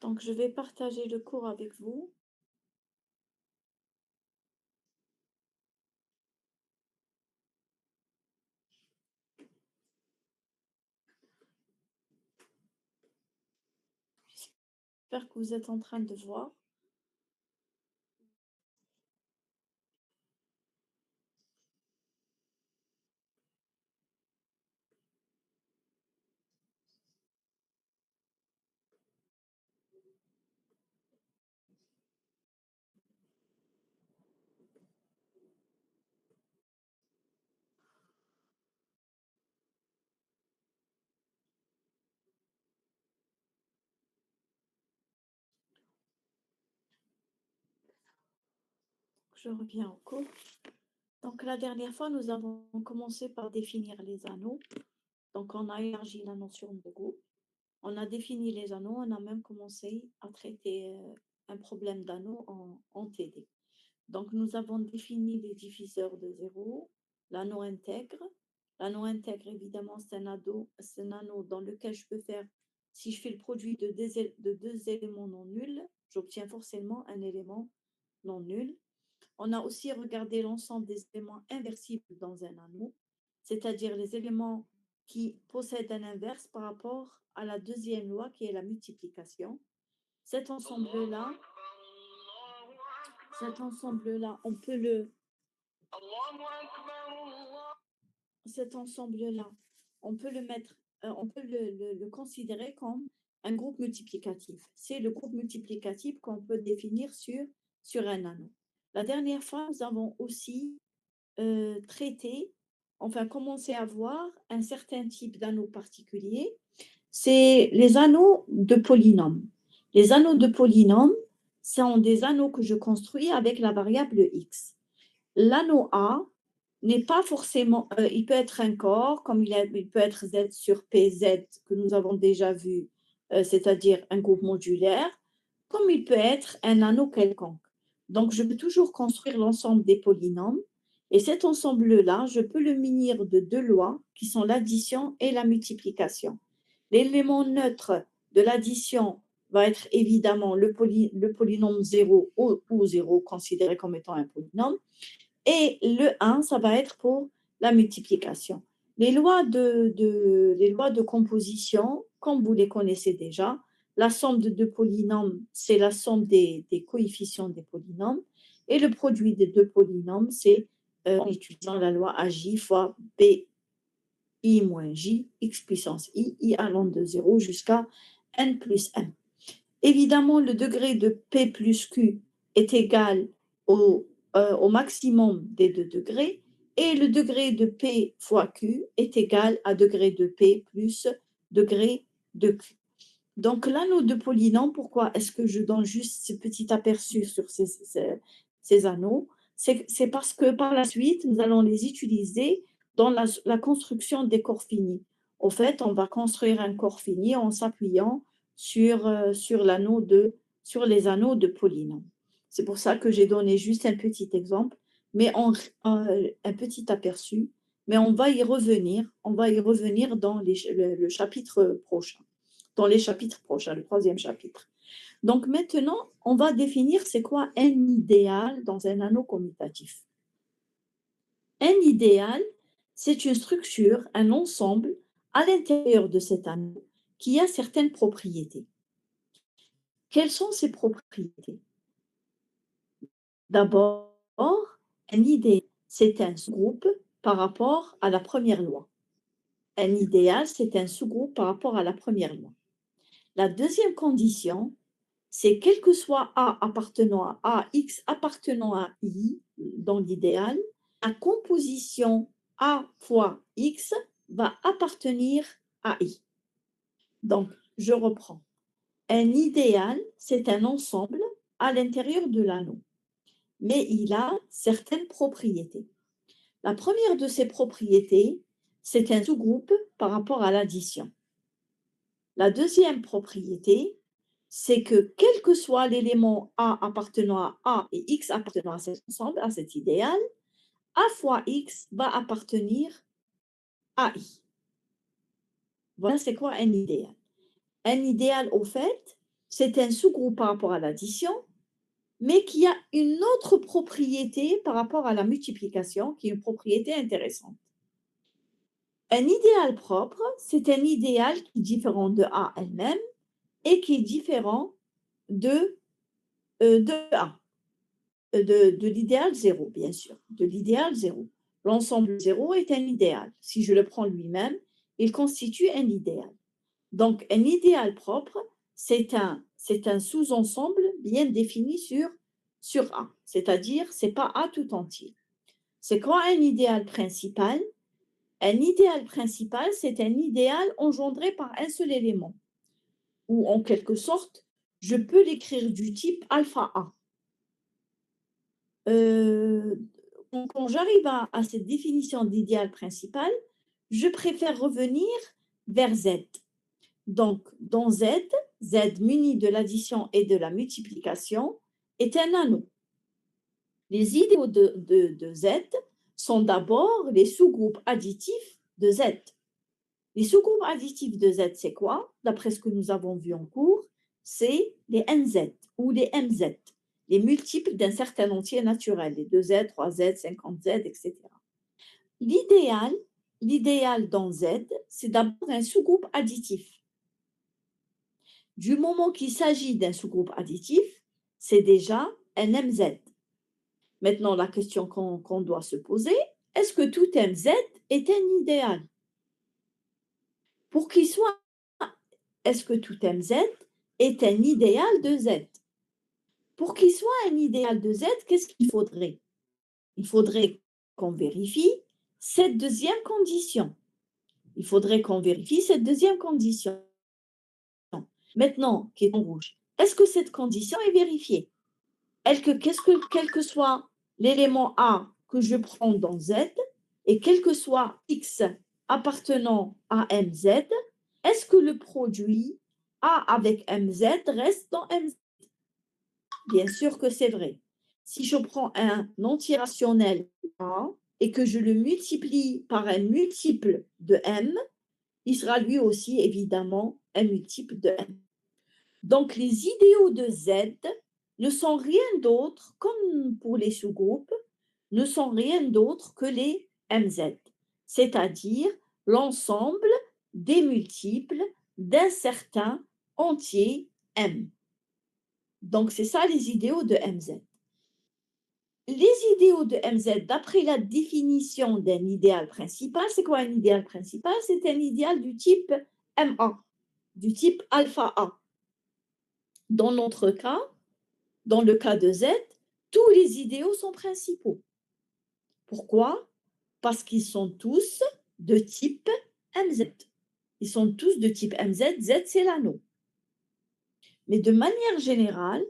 Donc, je vais partager le cours avec vous. J'espère que vous êtes en train de voir. Je reviens au cours. Donc, la dernière fois, nous avons commencé par définir les anneaux. Donc, on a élargi la notion de groupe. On a défini les anneaux. On a même commencé à traiter un problème d'anneaux en TD. Donc, nous avons défini les diviseurs de zéro, l'anneau intègre. L'anneau intègre, évidemment, c'est un anneau dans lequel je peux faire, si je fais le produit de deux éléments non nuls, j'obtiens forcément un élément non nul. On a aussi regardé l'ensemble des éléments inversibles dans un anneau, c'est-à-dire les éléments qui possèdent un inverse par rapport à la deuxième loi qui est la multiplication. Cet ensemble-là, on peut le mettre, on peut le considérer comme un groupe multiplicatif. C'est le groupe multiplicatif qu'on peut définir sur un anneau. La dernière fois, nous avons aussi traité, enfin commencé à voir un certain type d'anneaux particulier. C'est les anneaux de polynômes. Les anneaux de polynômes sont des anneaux que je construis avec la variable x. L'anneau A n'est pas forcément, il peut être un corps, comme il peut être Z sur PZ, que nous avons déjà vu, c'est-à-dire un groupe modulaire, comme il peut être un anneau quelconque. Donc, je peux toujours construire l'ensemble des polynômes, et cet ensemble-là, je peux le munir de deux lois, qui sont l'addition et la multiplication. L'élément neutre de l'addition va être évidemment le polynôme 0 ou 0, considéré comme étant un polynôme, et le 1, ça va être pour la multiplication. Les lois de composition, comme vous les connaissez déjà, la somme de deux polynômes, c'est la somme des coefficients des polynômes, et le produit des deux polynômes, c'est en utilisant la loi AJ fois BI moins J, x puissance I allant de 0 jusqu'à n plus 1. Évidemment, le degré de P plus Q est égal au maximum des deux degrés, et le degré de P fois Q est égal à degré de P plus degré de Q. Donc, l'anneau de polynôme, pourquoi est-ce que je donne juste ce petit aperçu sur ces anneaux? C'est parce que par la suite, nous allons les utiliser dans la construction des corps finis. Au fait, on va construire un corps fini en s'appuyant sur les anneaux de polynôme. C'est pour ça que j'ai donné juste un petit exemple, mais un petit aperçu, mais on va y revenir dans le chapitre prochain, dans les chapitres prochains, le troisième chapitre. Donc maintenant, on va définir c'est quoi un idéal dans un anneau commutatif. Un idéal, c'est une structure, un ensemble à l'intérieur de cet anneau qui a certaines propriétés. Quelles sont ces propriétés? D'abord, un idéal, c'est un sous-groupe par rapport à la première loi. Un idéal, c'est un sous-groupe par rapport à la première loi. La deuxième condition, c'est quel que soit A appartenant à A, X appartenant à I dans l'idéal, la composition A fois X va appartenir à I. Donc, je reprends. Un idéal, c'est un ensemble à l'intérieur de l'anneau, mais il a certaines propriétés. La première de ces propriétés, c'est un sous-groupe par rapport à l'addition. La deuxième propriété, c'est que quel que soit l'élément A appartenant à A et X appartenant à cet ensemble, à cet idéal, A fois X va appartenir à I. Voilà, c'est quoi un idéal? Un idéal, au fait, c'est un sous-groupe par rapport à l'addition, mais qui a une autre propriété par rapport à la multiplication, qui est une propriété intéressante. Un idéal propre, c'est un idéal qui est différent de A elle-même et qui est différent de A, de l'idéal 0, bien sûr, de l'idéal 0. L'ensemble 0 est un idéal. Si je le prends lui-même, il constitue un idéal. Donc, un idéal propre, c'est un sous-ensemble bien défini sur A, c'est-à-dire c'est pas A tout entier. C'est quoi un idéal principal? Un idéal principal, c'est un idéal engendré par un seul élément, ou en quelque sorte, je peux l'écrire du type alpha A. Quand j'arrive à cette définition d'idéal principal, je préfère revenir vers Z. Donc, dans Z, Z muni de l'addition et de la multiplication est un anneau. Les idéaux de Z sont d'abord les sous-groupes additifs de Z. Les sous-groupes additifs de Z, c'est quoi? D'après ce que nous avons vu en cours, c'est les NZ ou les MZ, les multiples d'un certain entier naturel, les 2Z, 3Z, 50Z, etc. L'idéal dans Z, c'est d'abord un sous-groupe additif. Du moment qu'il s'agit d'un sous-groupe additif, c'est déjà un MZ. Maintenant, la question qu'on doit se poser, est-ce que tout MZ est un idéal? Pour qu'il soit, est-ce que tout MZ est un idéal de Z? Pour qu'il soit un idéal de Z, qu'est-ce qu'il faudrait? Il faudrait qu'on vérifie cette deuxième condition. Il faudrait qu'on vérifie cette deuxième condition. Maintenant, qui est en rouge, est-ce que cette condition est vérifiée? Quel que soit l'élément A que je prends dans Z, et quel que soit X appartenant à MZ, est-ce que le produit A avec MZ reste dans MZ? Bien sûr que c'est vrai. Si je prends un entier rationnel A et que je le multiplie par un multiple de M, il sera lui aussi évidemment un multiple de M. Donc les idéaux de Z ne sont rien d'autre, comme pour les sous-groupes, ne sont rien d'autre que les MZ, c'est-à-dire l'ensemble des multiples d'un certain entier M. Donc c'est ça les idéaux de MZ. Les idéaux de MZ, d'après la définition d'un idéal principal, c'est quoi un idéal principal? C'est un idéal du type MA, du type alpha A. Dans notre cas, dans le cas de Z, tous les idéaux sont principaux. Pourquoi? Parce qu'ils sont tous de type MZ. Ils sont tous de type MZ, Z c'est l'anneau. Mais de manière générale,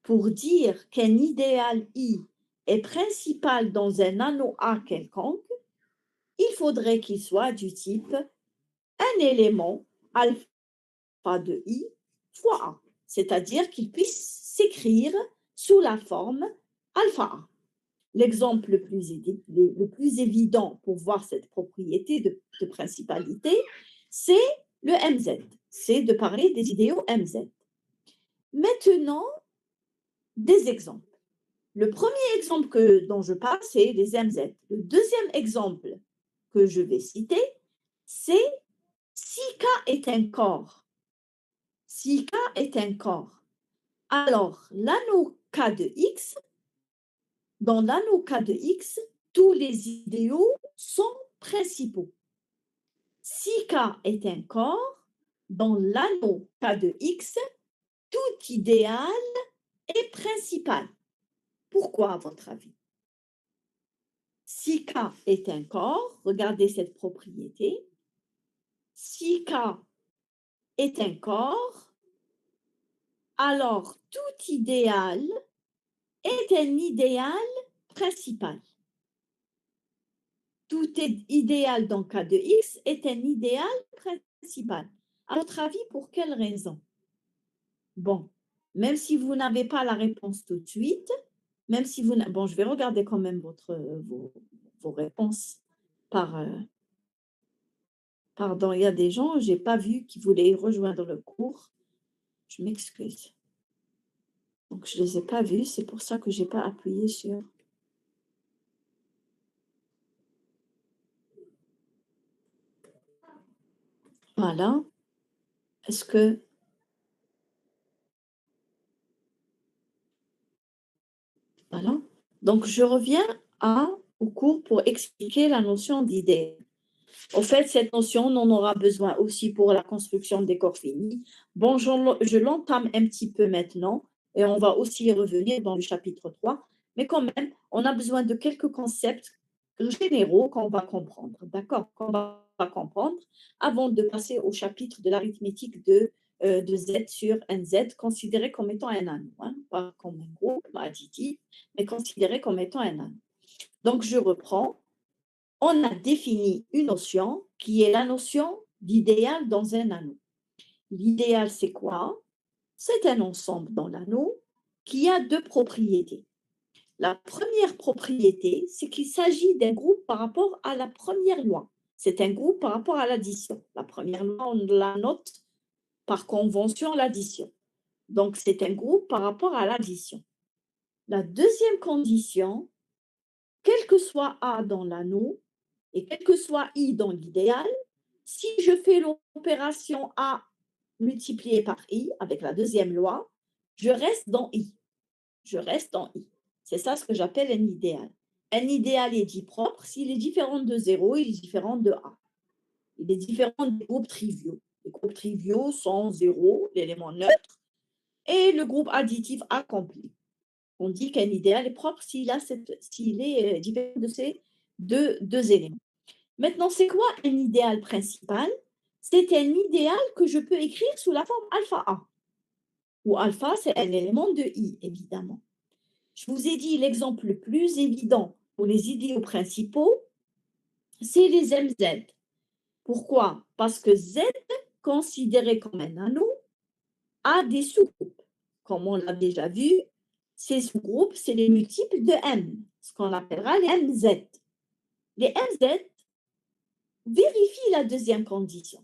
pour dire qu'un idéal I est principal dans un anneau A quelconque, il faudrait qu'il soit du type un élément alpha de I fois A, c'est-à-dire qu'il puisse s'écrire sous la forme alpha A. L'exemple le plus évident pour voir cette propriété de principalité, c'est le MZ. C'est de parler des idéaux MZ. Maintenant, des exemples. Le premier exemple dont je parle, c'est les MZ. Le deuxième exemple que je vais citer, c'est si K est un corps. Si K est un corps, alors l'anneau K de X, dans l'anneau K de X, tous les idéaux sont principaux. Si K est un corps, dans l'anneau K de X, tout idéal est principal. Pourquoi, à votre avis? Si K est un corps, regardez cette propriété. Si K est un corps, alors tout idéal est un idéal principal. Tout idéal dans K de X est un idéal principal. À votre avis, pour quelle raison? Bon, même si vous n'avez pas la réponse tout de suite, même si vous... Bon, je vais regarder quand même vos réponses par... pardon, il y a des gens, je n'ai pas vu qui voulaient rejoindre le cours. Je m'excuse. Donc, je ne les ai pas vus, c'est pour ça que je n'ai pas appuyé sur. Voilà. Est-ce que. Voilà. Donc, je reviens au cours pour expliquer la notion d'idée. Au fait, cette notion, on en aura besoin aussi pour la construction des corps finis. Bon, je l'entame un petit peu maintenant et on va aussi y revenir dans le chapitre 3. Mais quand même, on a besoin de quelques concepts généraux qu'on va comprendre, d'accord, qu'on va comprendre avant de passer au chapitre de l'arithmétique de Z sur NZ, considéré comme étant un anneau, hein, pas comme un groupe additif, mais considéré comme étant un anneau. Donc, je reprends. On a défini une notion qui est la notion d'idéal dans un anneau. L'idéal, c'est quoi? C'est un ensemble dans l'anneau qui a deux propriétés. La première propriété, c'est qu'il s'agit d'un groupe par rapport à la première loi. C'est un groupe par rapport à l'addition. La première loi, on la note par convention l'addition. Donc, c'est un groupe par rapport à l'addition. La deuxième condition, quel que soit A dans l'anneau et quel que soit I dans l'idéal, si je fais l'opération A multiplié par I avec la deuxième loi, je reste dans I. Je reste dans I. C'est ça ce que j'appelle un idéal. Un idéal est dit propre s'il est différent de 0, il est différent de A. Il est différent des groupes triviaux. Les groupes triviaux sont 0, l'élément neutre, et le groupe additif accompli. On dit qu'un idéal est propre s'il est différent de ces deux éléments. Maintenant, c'est quoi un idéal principal? C'est un idéal que je peux écrire sous la forme alpha A, où alpha, c'est un élément de I, évidemment. Je vous ai dit l'exemple le plus évident pour les idéaux principaux, c'est les MZ. Pourquoi? Parce que Z, considéré comme un anneau, a des sous-groupes. Comme on l'a déjà vu, ces sous-groupes, c'est les multiples de M, ce qu'on appellera les MZ. Les MZ vérifient la deuxième condition.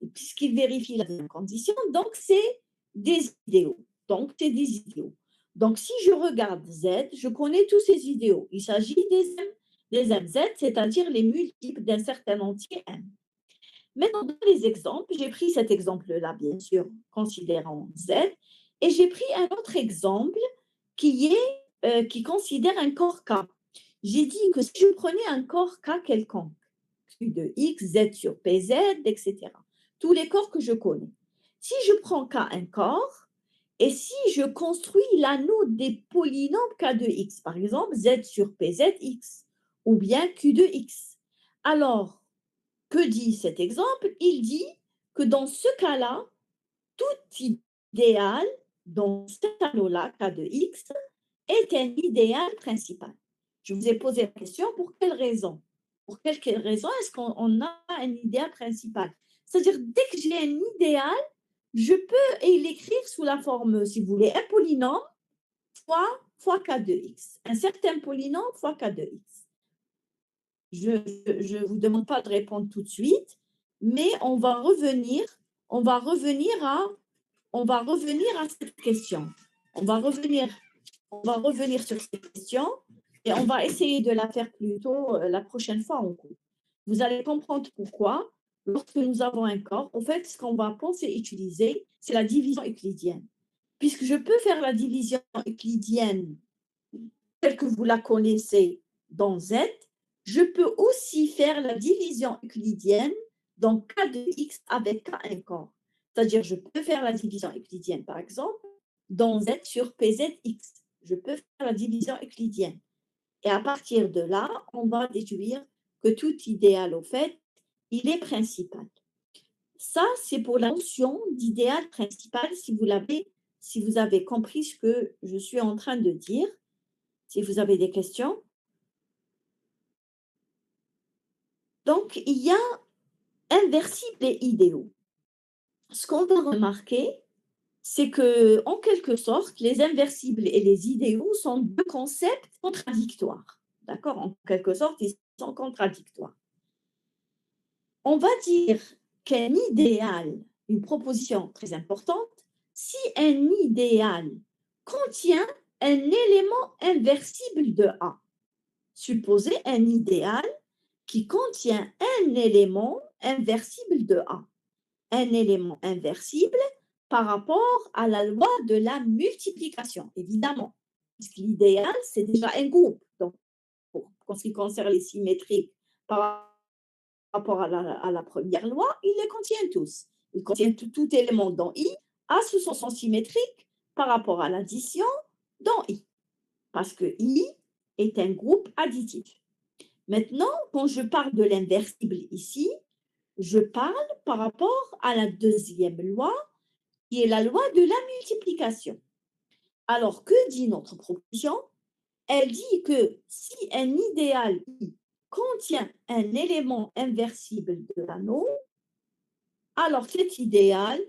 Et puisqu'ils vérifient la deuxième condition, donc c'est des idéaux. Donc, c'est des idéaux. Donc, si je regarde Z, je connais tous ces idéaux. Il s'agit des MZ, c'est-à-dire les multiples d'un certain entier M. Maintenant, dans les exemples, j'ai pris cet exemple-là, bien sûr, considérant Z, et j'ai pris un autre exemple qui considère un corps K. J'ai dit que si je prenais un corps K quelconque, Q de X, Z sur PZ, etc., tous les corps que je connais, si je prends K un corps, et si je construis l'anneau des polynômes K de X, par exemple, Z sur PZX, ou bien Q de X, alors, que dit cet exemple? Il dit que dans ce cas-là, tout idéal dans cet anneau-là, K de X, est un idéal principal. Je vous ai posé la question, pour quelle raison? Pour quelle raison est-ce qu'on a un idéal principal? C'est-à-dire, dès que j'ai un idéal, je peux l'écrire sous la forme, si vous voulez, un polynôme fois K de X. Un certain polynôme fois K de X. Je ne vous demande pas de répondre tout de suite, mais on va revenir à cette question. On va revenir sur cette question et on va essayer de la faire plutôt la prochaine fois en cours. Vous allez comprendre pourquoi, lorsque nous avons un corps, en fait, ce qu'on va penser utiliser, c'est la division euclidienne. Puisque je peux faire la division euclidienne telle que vous la connaissez dans Z, je peux aussi faire la division euclidienne dans K de X avec K un corps. C'est-à-dire, je peux faire la division euclidienne, par exemple, dans Z sur PZX. Je peux faire la division euclidienne. Et à partir de là, on va déduire que tout idéal, au fait, il est principal. Ça, c'est pour la notion d'idéal principal, si vous avez compris ce que je suis en train de dire. Si vous avez des questions. Donc, il y a inversibles et idéaux. Ce qu'on va remarquer, c'est que, en quelque sorte, les inversibles et les idéaux sont deux concepts contradictoires. D'accord? En quelque sorte, ils sont contradictoires. On va dire qu'un idéal, une proposition très importante, si un idéal contient un élément inversible de A. Supposez un idéal qui contient un élément inversible de A. Un élément inversible par rapport à la loi de la multiplication, évidemment. Puisque l'idéal, c'est déjà un groupe. Donc, en ce qui concerne les symétriques par rapport à la première loi, il les contient tous. Il contient tout élément dans I a sous son sens symétrique par rapport à l'addition dans I. Parce que I est un groupe additif. Maintenant, quand je parle de l'inversible ici, je parle par rapport à la deuxième loi, qui est la loi de la multiplication. Alors, que dit notre proposition? Elle dit que si un idéal I contient un élément inversible de l'anneau, alors cet idéal,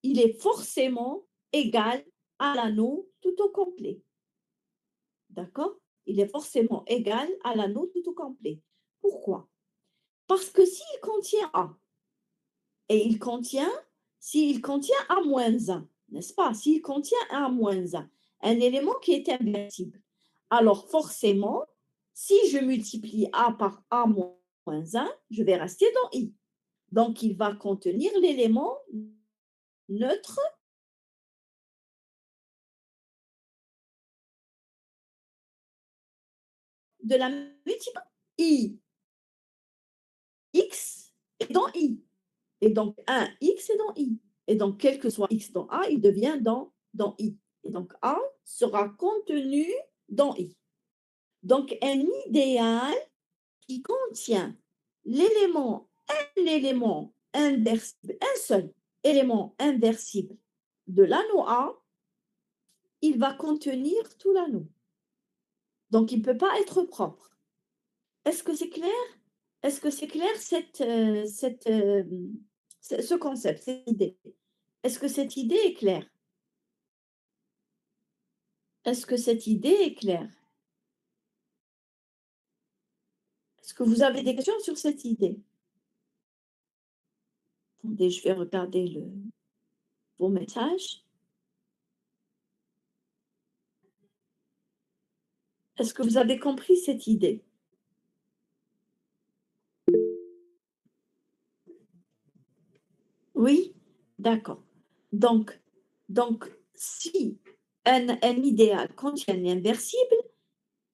il est forcément égal à l'anneau tout au complet. D'accord? Il est forcément égal à l'anneau tout au complet. Pourquoi? Parce que s'il contient A, et s'il contient A moins 1, n'est-ce pas? S'il contient A moins 1, un élément qui est inversible, alors forcément, si je multiplie A par A moins 1, je vais rester dans I. Donc, il va contenir l'élément neutre de la multiplication. I, X est dans I. Et donc, un X est dans I. Et donc, quel que soit X dans A, il devient dans I. Et donc, A sera contenu dans I. Donc, un idéal qui contient un élément inversible, un seul élément inversible de l'anneau A, il va contenir tout l'anneau. Donc, il ne peut pas être propre. Est-ce que c'est clair? Est-ce que c'est clair ce concept, cette idée? Est-ce que cette idée est claire? Est-ce que cette idée est claire? Est-ce que vous avez des questions sur cette idée? Attendez, je vais regarder vos messages. Est-ce que vous avez compris cette idée? Oui? D'accord. Donc, donc si un idéal contient un inversible,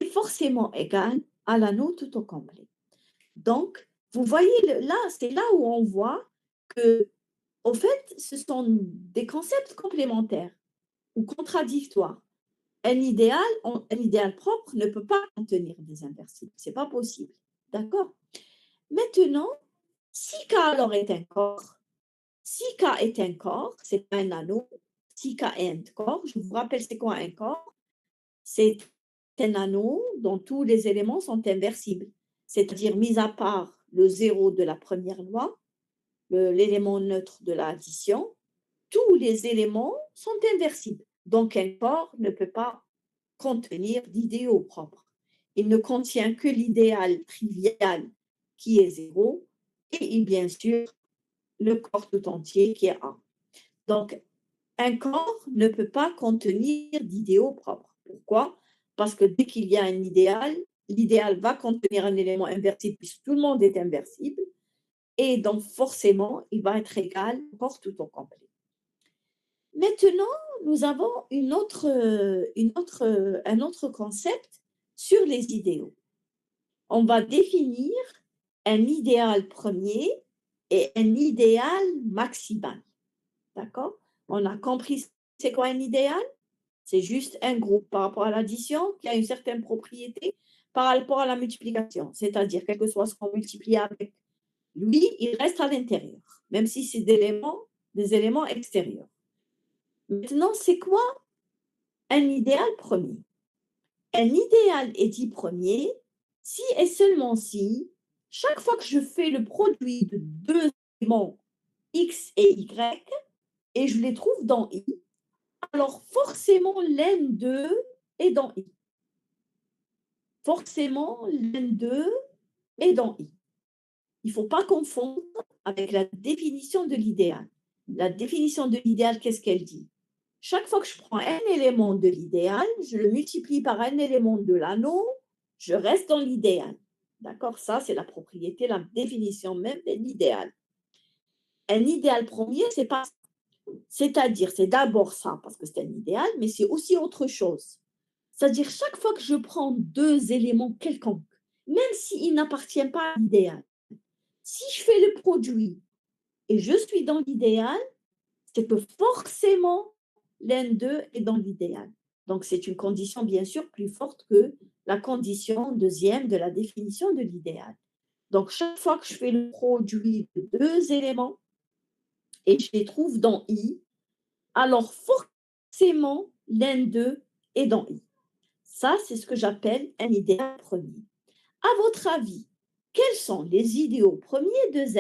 est forcément égal à l'anneau tout au complet. Donc, vous voyez, là, c'est là où on voit que, au fait, ce sont des concepts complémentaires ou contradictoires. Un idéal propre ne peut pas contenir des inversibles. C'est pas possible. D'accord? Maintenant, si K alors est un corps, si K est un corps, c'est pas un anneau, si K est un corps, je vous rappelle c'est quoi un corps? C'est un anneau dont tous les éléments sont inversibles, c'est-à-dire mis à part le zéro de la première loi, l'élément neutre de l'addition, tous les éléments sont inversibles. Donc un corps ne peut pas contenir d'idéaux propres. Il ne contient que l'idéal trivial qui est zéro et bien sûr le corps tout entier qui est A. Donc, un corps ne peut pas contenir d'idéaux propres. Pourquoi? Parce que dès qu'il y a un idéal, l'idéal va contenir un élément inversible puisque tout le monde est inversible et donc forcément, il va être égal au corps tout au complet. Maintenant, nous avons un autre concept sur les idéaux. On va définir un idéal premier et un idéal maximal. D'accord? On a compris c'est quoi un idéal? C'est juste un groupe par rapport à l'addition qui a une certaine propriété par rapport à la multiplication. C'est-à-dire, quel que soit ce qu'on multiplie avec lui, il reste à l'intérieur, même si c'est des éléments extérieurs. Maintenant, c'est quoi un idéal premier? Un idéal est dit premier si et seulement si, chaque fois que je fais le produit de deux éléments X et Y, et je les trouve dans I, alors forcément l'un d'eux est dans I. Forcément l'un d'eux est dans I. Il ne faut pas confondre avec la définition de l'idéal. La définition de l'idéal, qu'est-ce qu'elle dit? Chaque fois que je prends un élément de l'idéal, je le multiplie par un élément de l'anneau, je reste dans l'idéal. D'accord? Ça, c'est la propriété, la définition même de l'idéal. Un idéal premier, c'est pas c'est-à-dire, c'est d'abord ça, parce que c'est un idéal, mais c'est aussi autre chose. C'est-à-dire, chaque fois que je prends deux éléments quelconques, même s'ils n'appartiennent pas à l'idéal, si je fais le produit et je suis dans l'idéal, c'est que forcément, l'un d'eux est dans l'idéal. Donc, c'est une condition, bien sûr, plus forte que la condition deuxième de la définition de l'idéal. Donc, chaque fois que je fais le produit de deux éléments et je les trouve dans I, alors forcément, l'un d'eux est dans I. Ça, c'est ce que j'appelle un idéal premier. À votre avis, quels sont les idéaux premiers de Z?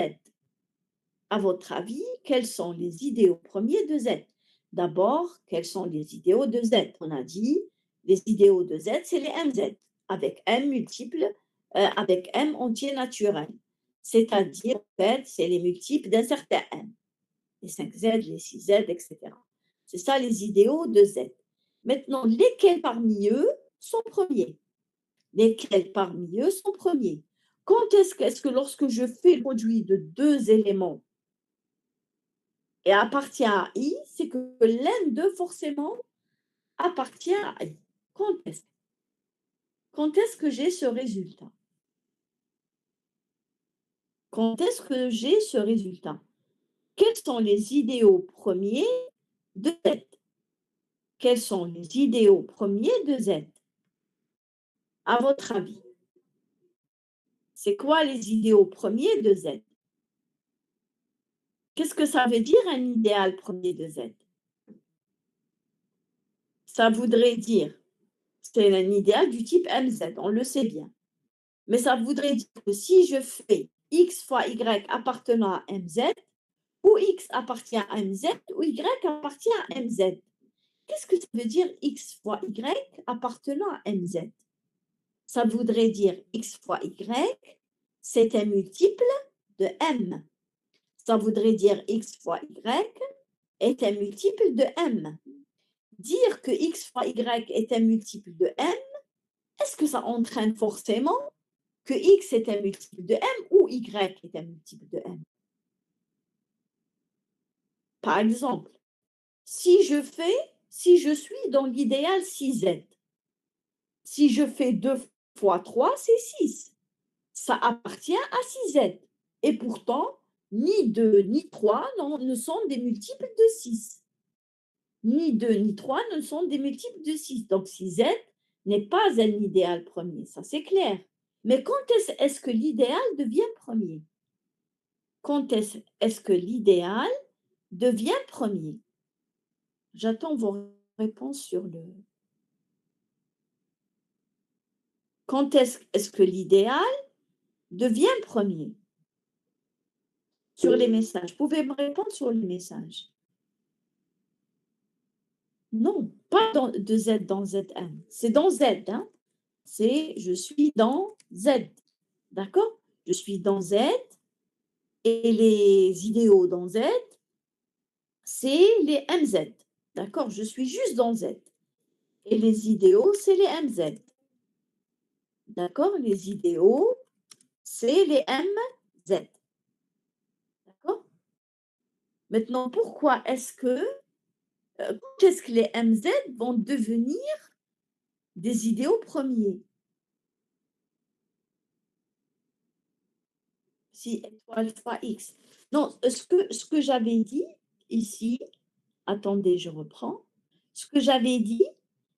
À votre avis, quels sont les idéaux premiers de Z? D'abord, quels sont les idéaux de Z? On a dit, les idéaux de Z, c'est les MZ, avec M multiples, avec M entier naturel. C'est-à-dire, en fait, c'est les multiples d'un certain M. Les 5Z, les 6Z, etc. C'est ça les idéaux de Z. Maintenant, lesquels parmi eux sont premiers? Lesquels parmi eux sont premiers? Quand est-ce que lorsque je fais le produit de deux éléments et appartient à I, c'est que l'un d'eux forcément appartient à I. Quand est-ce? Quand est-ce que j'ai ce résultat? Quand est-ce que j'ai ce résultat? Quels sont les idéaux premiers de Z? Quels sont les idéaux premiers de Z? À votre avis, c'est quoi les idéaux premiers de Z? Qu'est-ce que ça veut dire un idéal premier de Z? Ça voudrait dire, c'est un idéal du type MZ, on le sait bien. Mais ça voudrait dire que si je fais X fois Y appartenant à MZ, ou X appartient à MZ, ou Y appartient à MZ. Qu'est-ce que ça veut dire X fois Y appartenant à MZ? Ça voudrait dire X fois Y, c'est un multiple de M. Ça voudrait dire X fois Y est un multiple de M. Dire que X fois Y est un multiple de M, est-ce que ça entraîne forcément que X est un multiple de M ou Y est un multiple de M? Par exemple, si je suis dans l'idéal 6Z, si je fais 2 fois 3, c'est 6. Ça appartient à 6Z. Et pourtant, ni 2 ni 3 ne sont des multiples de 6. Ni 2 ni 3 ne sont des multiples de 6. Donc 6Z n'est pas un idéal premier, ça c'est clair. Mais quand est-ce que l'idéal devient premier? Quand est-ce que l'idéal devient premier? J'attends vos réponses sur le... Quand est-ce que l'idéal devient premier? Sur les messages. Vous pouvez me répondre sur les messages. Non, pas de Z dans ZN. C'est dans Z. Hein? C'est je suis dans Z. D'accord? Je suis dans Z et les idéaux dans Z, c'est les MZ. D'accord? Je suis juste dans Z. Et les idéaux, c'est les MZ. D'accord? Les idéaux, c'est les MZ. D'accord? Maintenant, pourquoi quand est-ce que les MZ vont devenir des idéaux premiers? Si étoile fois X. Non, ce que j'avais dit ici, attendez, je reprends. Ce que j'avais dit,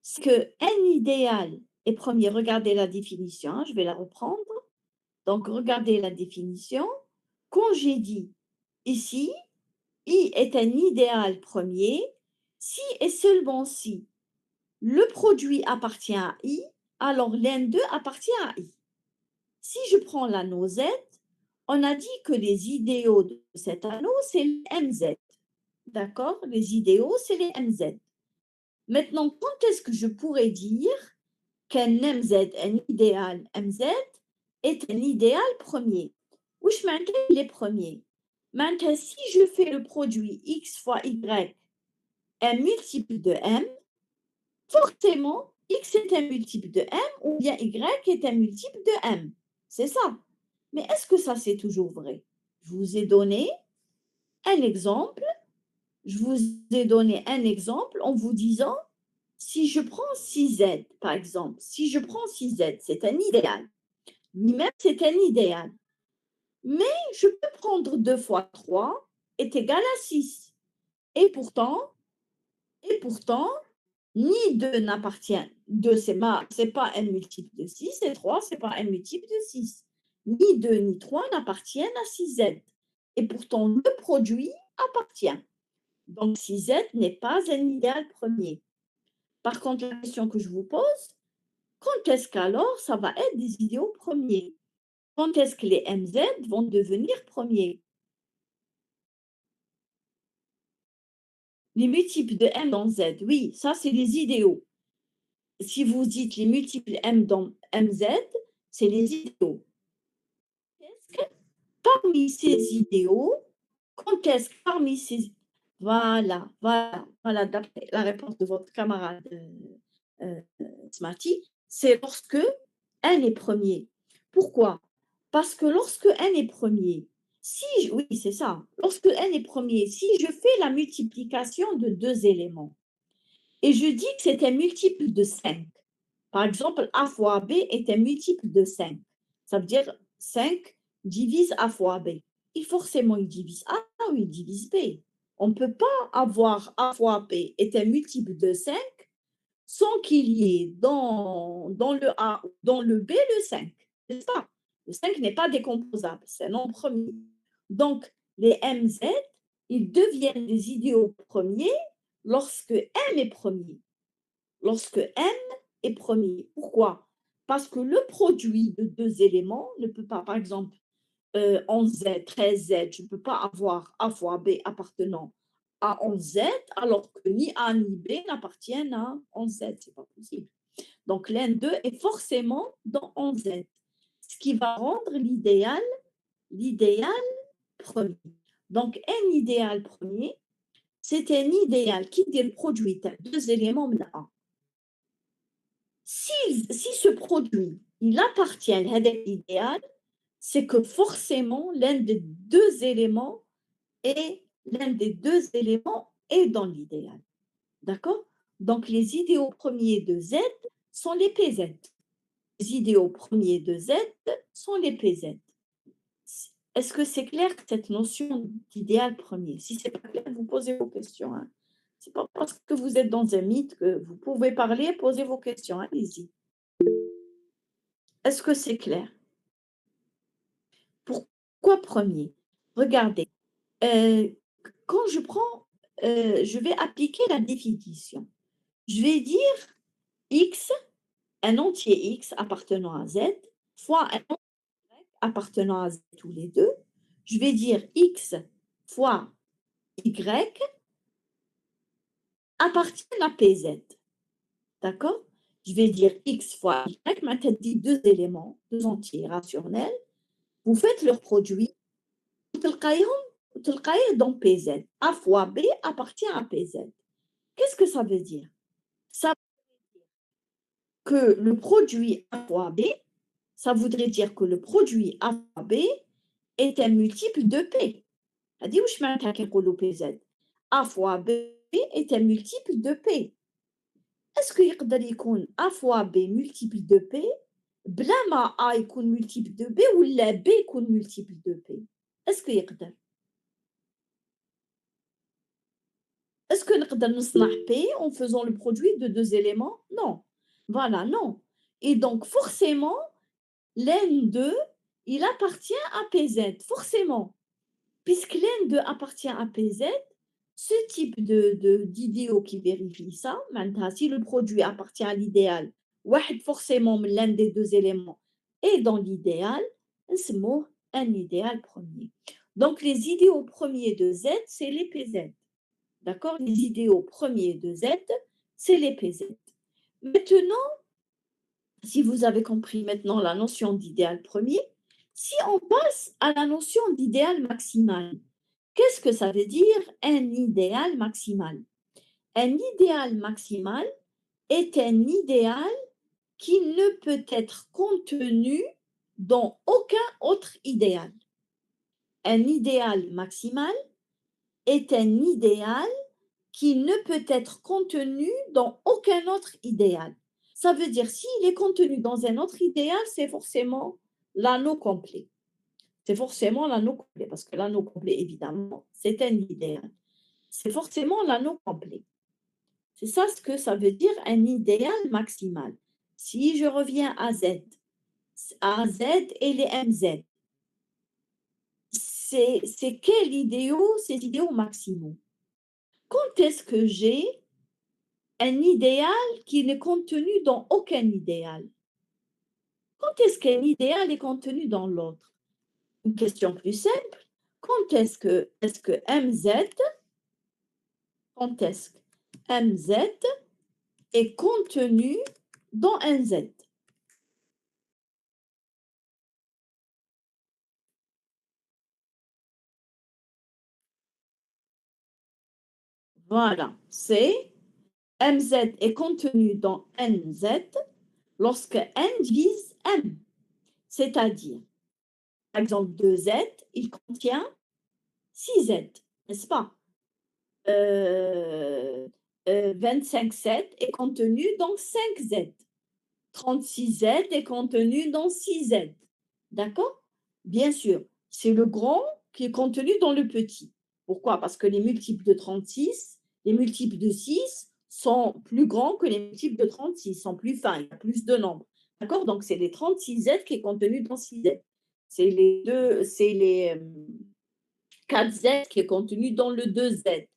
c'est qu'un idéal est premier. Regardez la définition, hein, je vais la reprendre. Donc, regardez la définition. Quand j'ai dit ici, I est un idéal premier, si et seulement si le produit appartient à I, alors l'un d'eux appartient à I. Si je prends l'anneau Z, on a dit que les idéaux de cet anneau, c'est les MZ. D'accord? Les idéaux, c'est les MZ. Maintenant, quand est-ce que je pourrais dire qu'un MZ, un idéal MZ, est un idéal premier? Wesh معناتها il est premier. Maintenant, si je fais le produit X fois Y un multiple de M, forcément, X est un multiple de M ou bien Y est un multiple de M. C'est ça. Mais est-ce que ça, c'est toujours vrai? Je vous ai donné un exemple. Je vous ai donné un exemple en vous disant, si je prends 6Z, par exemple, si je prends 6Z, c'est un idéal. Lui-même, c'est un idéal. Mais je peux prendre 2 fois 3 est égal à 6. Et pourtant, et pourtant, ni 2 n'appartient, 2 c'est pas un multiple de 6, et 3 c'est pas un multiple de 6. Ni 2 ni 3 n'appartiennent à 6Z. Et pourtant, le produit appartient. Donc 6Z n'est pas un idéal premier. Par contre, la question que je vous pose, quand est-ce qu'alors ça va être des idéaux premiers? Quand est-ce que les MZ vont devenir premiers? Les multiples de M dans Z, oui, ça c'est les idéaux. Si vous dites les multiples M dans MZ, c'est les idéaux. Est-ce que parmi ces idéaux, quand est-ce que parmi ces... Voilà, d'après la réponse de votre camarade Smati, c'est lorsque n est premier. Pourquoi? Parce que lorsque n est premier, oui, c'est ça, lorsque n est premier, si je fais la multiplication de deux éléments, et je dis que c'est un multiple de 5. Par exemple, A fois B est un multiple de 5. Ça veut dire 5 divise A fois B. Et forcément, il divise A ou il divise B. On ne peut pas avoir A fois B est un multiple de 5 sans qu'il y ait dans le A ou dans le B le 5. C'est ça. Le 5 n'est pas décomposable, c'est un nombre premier. Donc, les MZ, ils deviennent des idéaux premiers lorsque M est premier. Lorsque M est premier. Pourquoi? Parce que le produit de deux éléments ne peut pas, par exemple, 11Z, 13Z, je ne peux pas avoir A fois B appartenant à 11Z, alors que ni A ni B n'appartiennent à 11Z. Ce n'est pas possible. Donc, l'un d'eux est forcément dans 11Z, ce qui va rendre l'idéal premier. Donc, un idéal premier, c'est un idéal qui produit deux éléments A. Si ce produit, il appartient à l'idéal, c'est que forcément l'un des deux éléments est dans l'idéal. D'accord? Donc les idéaux premiers de Z sont les PZ. Les idéaux premiers de Z sont les PZ. Est-ce que c'est clair cette notion d'idéal premier? Si c'est pas clair, vous posez vos questions. Hein. C'est pas parce que vous êtes dans un mythe que vous pouvez parler, poser vos questions. Allez-y. Est-ce que c'est clair? Pourquoi premier? Regardez, euh, quand je vais appliquer la définition. Je vais dire x, un entier x appartenant à z, fois un entier y appartenant à z tous les deux. Je vais dire x fois y appartiennent à pz. D'accord? Je vais dire x fois y, maintenant dit deux éléments, deux entiers rationnels. Vous faites leur produit. Dans PZ. A fois B appartient à PZ. Qu'est-ce que ça veut dire? Ça veut dire que le produit A fois B, ça voudrait dire que le produit A fois B est un multiple de P. هذه واش معناتها كي نقولوا PZ. A fois B est un multiple de P. Est-ce que يقدر يكون A fois B multiple de P بلا ما A يكون multiple de B ولا B يكون multiple de P? Est-ce que يقدر؟ Est-ce que نقدر نصنع P en faisant le produit de deux éléments? Non. Voilà, non. Et donc, forcément, l'un d'eux, il appartient à PZ, forcément. Puisque l'un d'eux appartient à PZ, ce type d'idéaux qui vérifie ça, maintenant, si le produit appartient à l'idéal, forcément, l'un des deux éléments est dans l'idéal, c'est un idéal premier. Donc, les idéaux premiers de Z, c'est les PZ. D'accord? Les idéaux premiers de Z, c'est les PZ. Maintenant, si vous avez compris maintenant la notion d'idéal premier, si on passe à la notion d'idéal maximal, qu'est-ce que ça veut dire un idéal maximal? Un idéal maximal est un idéal qui ne peut être contenu dans aucun autre idéal. Un idéal maximal est un idéal qui ne peut être contenu dans aucun autre idéal. Ça veut dire s'il est contenu dans un autre idéal, c'est forcément l'anneau complet. C'est forcément l'anneau complet, parce que l'anneau complet, évidemment, c'est un idéal. C'est forcément l'anneau complet. C'est ça ce que ça veut dire un idéal maximal. Si je reviens à Z et les MZ, c'est quels idéaux, ces idéaux maximaux? Quand est-ce que j'ai un idéal qui n'est contenu dans aucun idéal? Quand est-ce qu'un idéal est contenu dans l'autre? Une question plus simple, quand est-ce que MZ, quand est-ce que MZ est contenu dans un Z? Voilà, c'est MZ est contenu dans NZ lorsque N divise M, c'est-à-dire, par exemple, 2Z, il contient 6Z, n'est-ce pas? Euh, 25Z est contenu dans 5Z. 36Z est contenu dans 6Z. D'accord? Bien sûr, c'est le grand qui est contenu dans le petit. Pourquoi? Parce que les multiples de 36, les multiples de 6 sont plus grands que les multiples de 36, sont plus fins, il y a plus de nombres. D'accord? Donc, c'est les 36Z qui est contenu dans 6Z. C'est les 4Z qui est contenu dans le 2Z,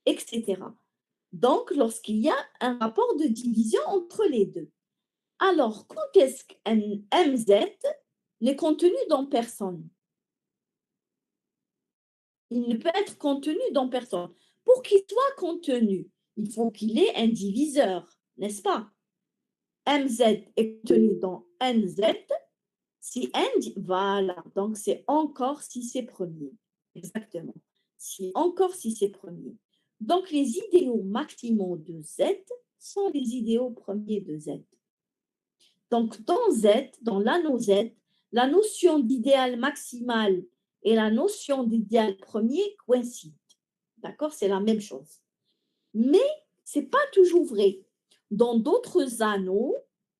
etc. Donc, lorsqu'il y a un rapport de division entre les deux. Alors, quand est-ce qu'un MZ n'est contenu dans personne? Il ne peut être contenu dans personne. Pour qu'il soit contenu, il faut qu'il ait un diviseur, n'est-ce pas? MZ est contenu dans NZ, si N, voilà, donc c'est encore si c'est premier. Exactement. Encore si c'est premier. Donc, les idéaux maximaux de Z sont les idéaux premiers de Z. Donc, dans Z, dans l'anneau Z, la notion d'idéal maximal et la notion d'idéal premier coïncident. D'accord? C'est la même chose. Mais ce n'est pas toujours vrai. Dans d'autres anneaux,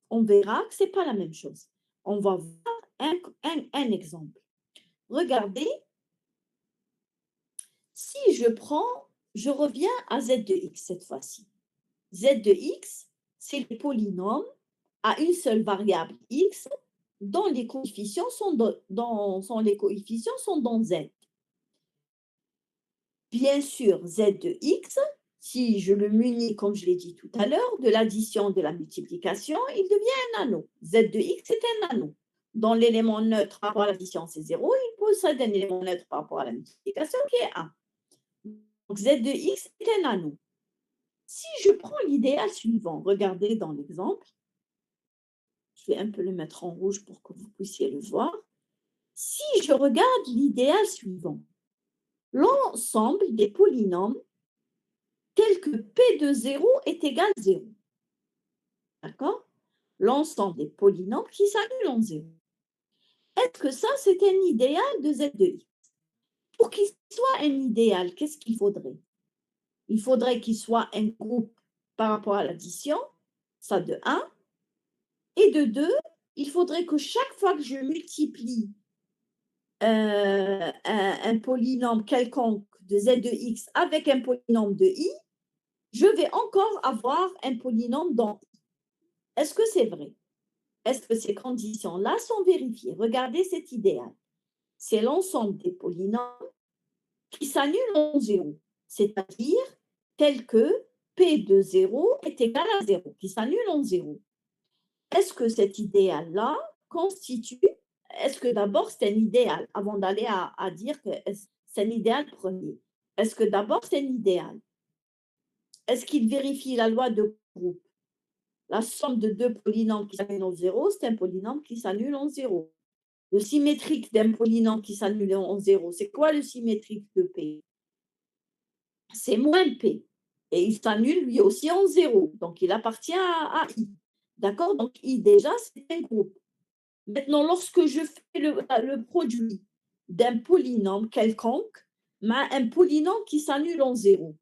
on verra que ce n'est pas la même chose. On va voir un exemple. Regardez, si je reviens à Z de X cette fois-ci. Z de X, c'est le polynôme à une seule variable X dont les coefficients sont dans Z. Bien sûr, Z de X, si je le munis, comme je l'ai dit tout à l'heure, de l'addition de la multiplication, il devient un anneau. Z de X est un anneau. Dans l'élément neutre par rapport à l'addition, c'est 0, il possède un élément neutre par rapport à la multiplication qui est 1. Donc Z de X est un anneau. Si je prends l'idéal suivant, regardez dans l'exemple, je vais un peu le mettre en rouge pour que vous puissiez le voir. Si je regarde l'idéal suivant, l'ensemble des polynômes tels que P de 0 est égal à 0. D'accord? L'ensemble des polynômes qui s'annulent en 0. Est-ce que ça, c'est un idéal de Z de X? Pour qu'il soit un idéal, qu'est-ce qu'il faudrait? Il faudrait qu'il soit un groupe par rapport à l'addition, ça de 1, et de 2, il faudrait que chaque fois que je multiplie un polynôme quelconque de Z de X avec un polynôme de I, je vais encore avoir un polynôme dans I. Est-ce que c'est vrai? Est-ce que ces conditions-là sont vérifiées? Regardez cet idéal. C'est l'ensemble des polynômes qui s'annulent en 0, c'est-à-dire tel que P de 0 est égal à 0, qui s'annule en 0. Est-ce que cet idéal-là constitue, est-ce que d'abord c'est un idéal, avant d'aller à dire que c'est un idéal premier? Est-ce que d'abord c'est un idéal? Est-ce qu'il vérifie la loi de groupe? La somme de deux polynômes qui s'annulent en 0, c'est un polynôme qui s'annule en 0. Le symétrique d'un polynôme qui s'annule en 0, c'est quoi le symétrique de P? C'est moins P. et il s'annule lui aussi en 0. Donc, il appartient à I. D'accord? Donc, I, déjà, c'est un groupe. Maintenant, lorsque je fais le produit d'un polynôme quelconque, un polynôme qui s'annule en 0,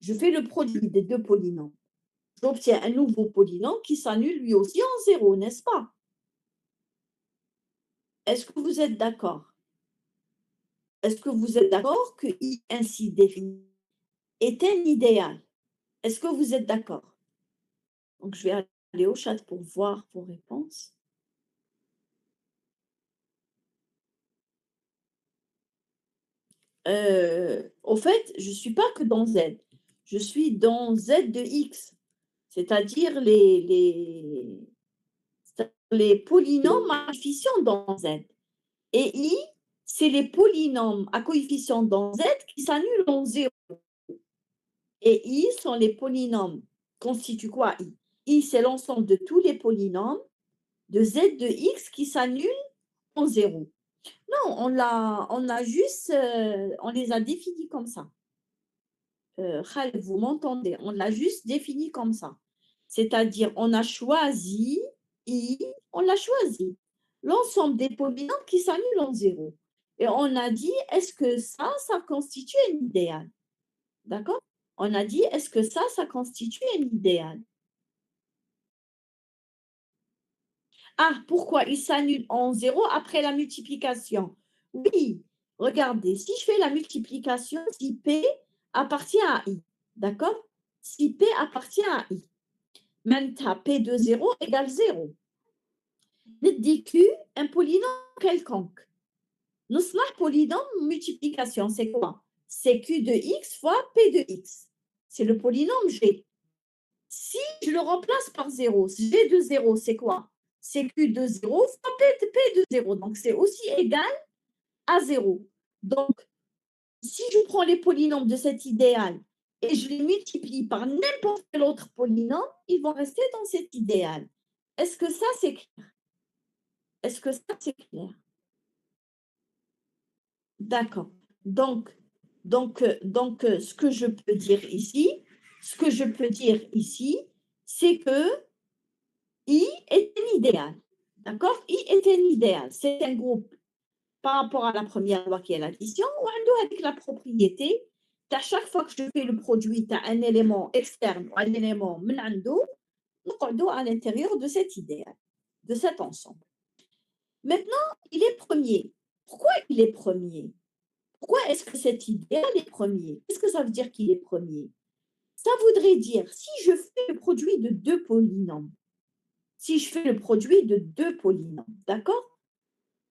je fais le produit des deux polynômes. J'obtiens un nouveau polynôme qui s'annule lui aussi en 0, n'est-ce pas? Est-ce que vous êtes d'accord? Est-ce que vous êtes d'accord que I ainsi défini est un idéal? Est-ce que vous êtes d'accord? Donc, je vais aller au chat pour voir vos réponses. Au fait, je ne suis pas que dans Z. Je suis dans Z de X, c'est-à-dire les polynômes à coefficients dans Z. Et I, c'est les polynômes à coefficients dans Z qui s'annulent en 0. Et I sont les polynômes. Constituent quoi I? I, c'est l'ensemble de tous les polynômes de Z de X qui s'annulent en 0. Non, on a juste, on les a définis comme ça. Khaled, vous m'entendez? On l'a juste défini comme ça. C'est-à-dire, on a choisi I, on l'a choisi. L'ensemble des polynômes qui s'annulent en 0. Et on a dit, est-ce que ça constitue un idéal? D'accord? On a dit, est-ce que ça constitue un idéal? Ah, pourquoi il s'annule en 0 après la multiplication? Oui, regardez, si je fais la multiplication, si P appartient à I, d'accord? Si P appartient à I, maintenant P de 0 égale 0. ندي Q un polynôme quelconque. نصنع polynôme multiplication, c'est quoi? C'est Q de X fois P de X. C'est le polynôme G. Si je le remplace par 0, G de 0, c'est quoi? C'est Q de 0 fois P de 0. Donc, c'est aussi égal à 0. Donc, si je prends les polynômes de cet idéal et je les multiplie par n'importe quel autre polynôme, ils vont rester dans cet idéal. Est-ce que ça, c'est clair? Est-ce que ça, c'est clair? D'accord. Donc, ce que je peux dire ici, c'est que I est un idéal. D'accord? I est un idéal. C'est un groupe par rapport à la première loi qui est l'addition, ou avec la propriété. À chaque fois que je fais le produit, tu as un élément externe ou un élément à l'intérieur de cet idéal, de cet ensemble. Maintenant, il est premier. Pourquoi il est premier? Pourquoi est-ce que cet idéal est premier? Qu'est-ce que ça veut dire qu'il est premier? Ça voudrait dire, si je fais le produit de deux polynômes, d'accord?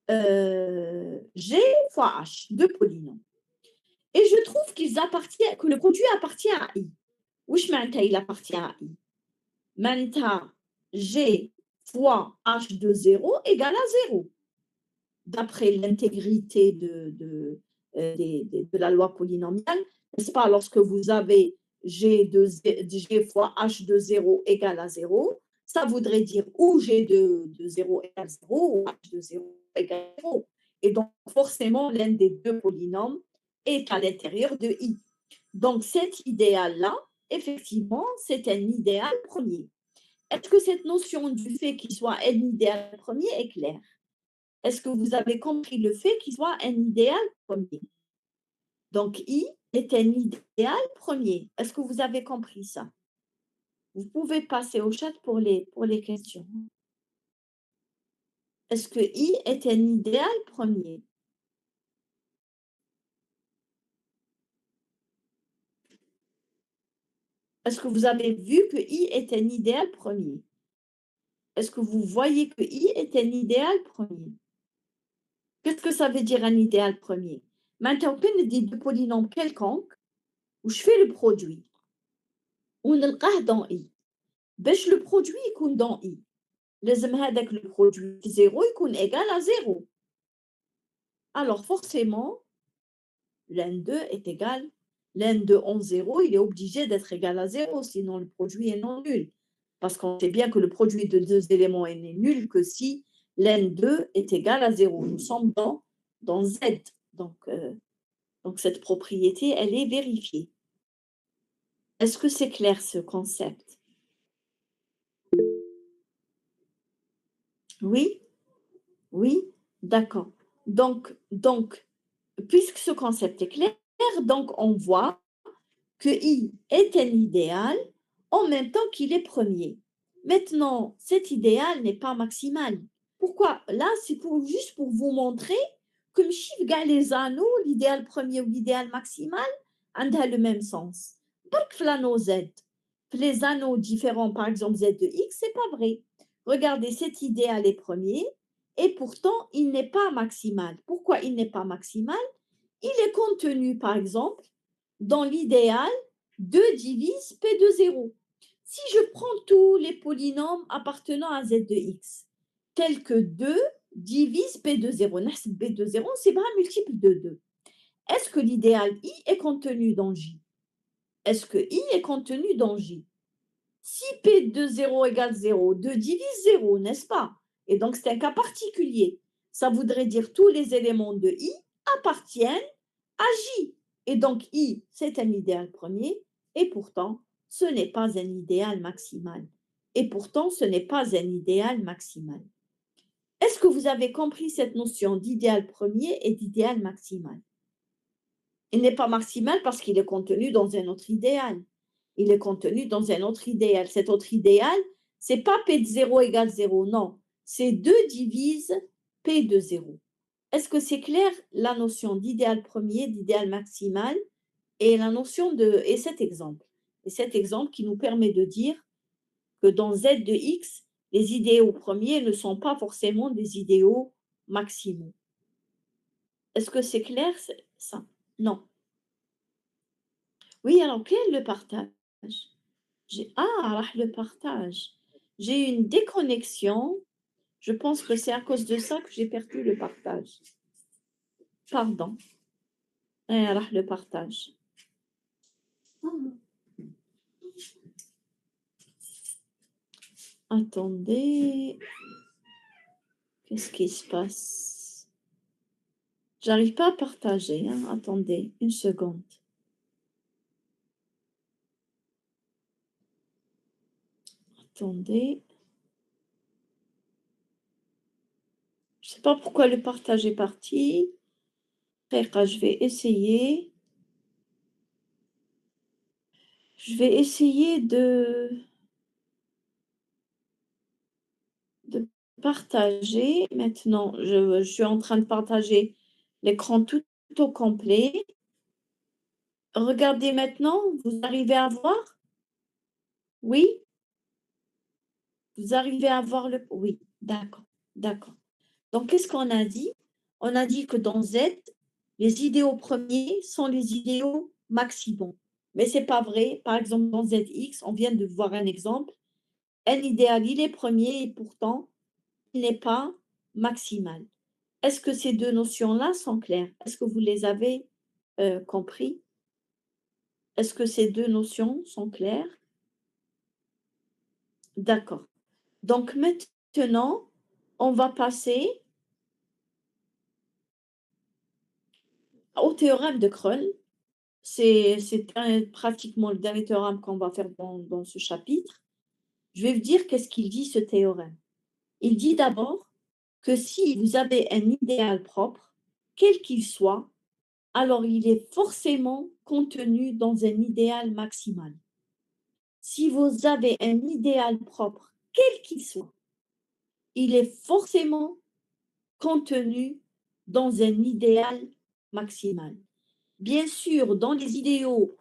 G fois H, deux polynômes. Et je trouve que le produit appartient à I. Wesh معناتها il appartient à I. معناتها G fois H de 0 égale à 0. D'après l'intégrité de la loi polynomiale, n'est-ce pas, lorsque vous avez G fois H de 0 égale à 0, ça voudrait dire ou G de 0 égale 0 ou H de 0 égale 0. Et donc, forcément, l'un des deux polynômes est à l'intérieur de I. Donc, cet idéal-là, effectivement, c'est un idéal premier. Est-ce que cette notion du fait qu'il soit un idéal premier est claire? Est-ce que vous avez compris le fait qu'il soit un idéal premier? Donc, I est un idéal premier. Est-ce que vous avez compris ça? Vous pouvez passer au chat pour les questions. Est-ce que I est un idéal premier? Est-ce que vous avez vu que I est un idéal premier? Est-ce que vous voyez que I est un idéal premier? Qu'est-ce que ça veut dire un idéal premier? Maintenant, on dit deux polynômes quelconques où je fais le produit. On le dans I. باش le produit يكون dans I. لازم هذاك le produit 0 يكون égal à 0. Alors forcément, l'un d'eux est égal, l'un d'eux en 0, il est obligé d'être égal à 0, sinon le produit est non nul. Parce qu'on sait bien que le produit de deux éléments est nul que si l'un d'eux est égal à 0. Nous sommes dans Z. Donc cette propriété, elle est vérifiée. Est-ce que c'est clair ce concept? Oui? Oui? D'accord. Donc, puisque ce concept est clair, donc on voit que I est un idéal en même temps qu'il est premier. Maintenant, cet idéal n'est pas maximal. Pourquoi? Là, c'est juste pour vous montrer que les anneaux, l'idéal premier ou l'idéal maximal, ont le même sens. Donc, l'anneau Z, les anneaux différents, par exemple Z de X, c'est pas vrai. Regardez, cet idéal est premier et pourtant, il n'est pas maximal. Pourquoi il n'est pas maximal? Il est contenu, par exemple, dans l'idéal 2 divise P de 0. Si je prends tous les polynômes appartenant à Z de X, tels que 2 divise P de 0, P de 0, c'est un multiple de 2. Est-ce que l'idéal I est contenu dans J? Est-ce que I est contenu dans J? Si P de 0 égale 0, 2 divise 0, n'est-ce pas? Et donc, c'est un cas particulier. Ça voudrait dire que tous les éléments de I appartiennent à J. Et donc, I, c'est un idéal premier, et pourtant, ce n'est pas un idéal maximal. Et pourtant, ce n'est pas un idéal maximal. Est-ce que vous avez compris cette notion d'idéal premier et d'idéal maximal? Il n'est pas maximal parce qu'il est contenu dans un autre idéal. Il est contenu dans un autre idéal. Cet autre idéal, c'est pas P de 0 égale 0, non. C'est 2 divise P de 0. Est-ce que c'est clair la notion d'idéal premier, d'idéal maximal et la notion et cet exemple? Et cet exemple qui nous permet de dire que dans Z de X, les idéaux premiers ne sont pas forcément des idéaux maximaux. Est-ce que c'est clair ça? Non. Oui, alors quel est le partage? Le partage. J'ai une déconnexion. Je pense que c'est à cause de ça que j'ai perdu le partage. Pardon. Le partage. Attendez. Qu'est-ce qui se passe? J'arrive pas à partager, hein. Attendez, une seconde. Attendez. Je sais pas pourquoi le partage est parti. Je vais essayer. Je vais essayer de partager. Maintenant, je suis en train de partager l'écran tout au complet. Regardez maintenant, vous arrivez à voir? Oui? Vous arrivez à voir le oui, d'accord, d'accord. Donc qu'est-ce qu'on a dit? On a dit que dans Z, les idéaux premiers sont les idéaux maximaux. Mais c'est pas vrai. Par exemple, dans ZX, on vient de voir un exemple. Un idéal, il est premier et pourtant, il n'est pas maximal. Est-ce que ces 2 notions-là sont claires? Est-ce que vous les avez, compris? Est-ce que ces 2 notions sont claires? D'accord. Donc maintenant, on va passer au théorème de Krull. C'est pratiquement le dernier théorème qu'on va faire dans ce chapitre. Je vais vous dire qu'est-ce qu'il dit ce théorème. Il dit d'abord que si vous avez un idéal propre, quel qu'il soit, alors il est forcément contenu dans un idéal maximal. Si vous avez un idéal propre, quel qu'il soit, il est forcément contenu dans un idéal maximal. Bien sûr, dans les idéaux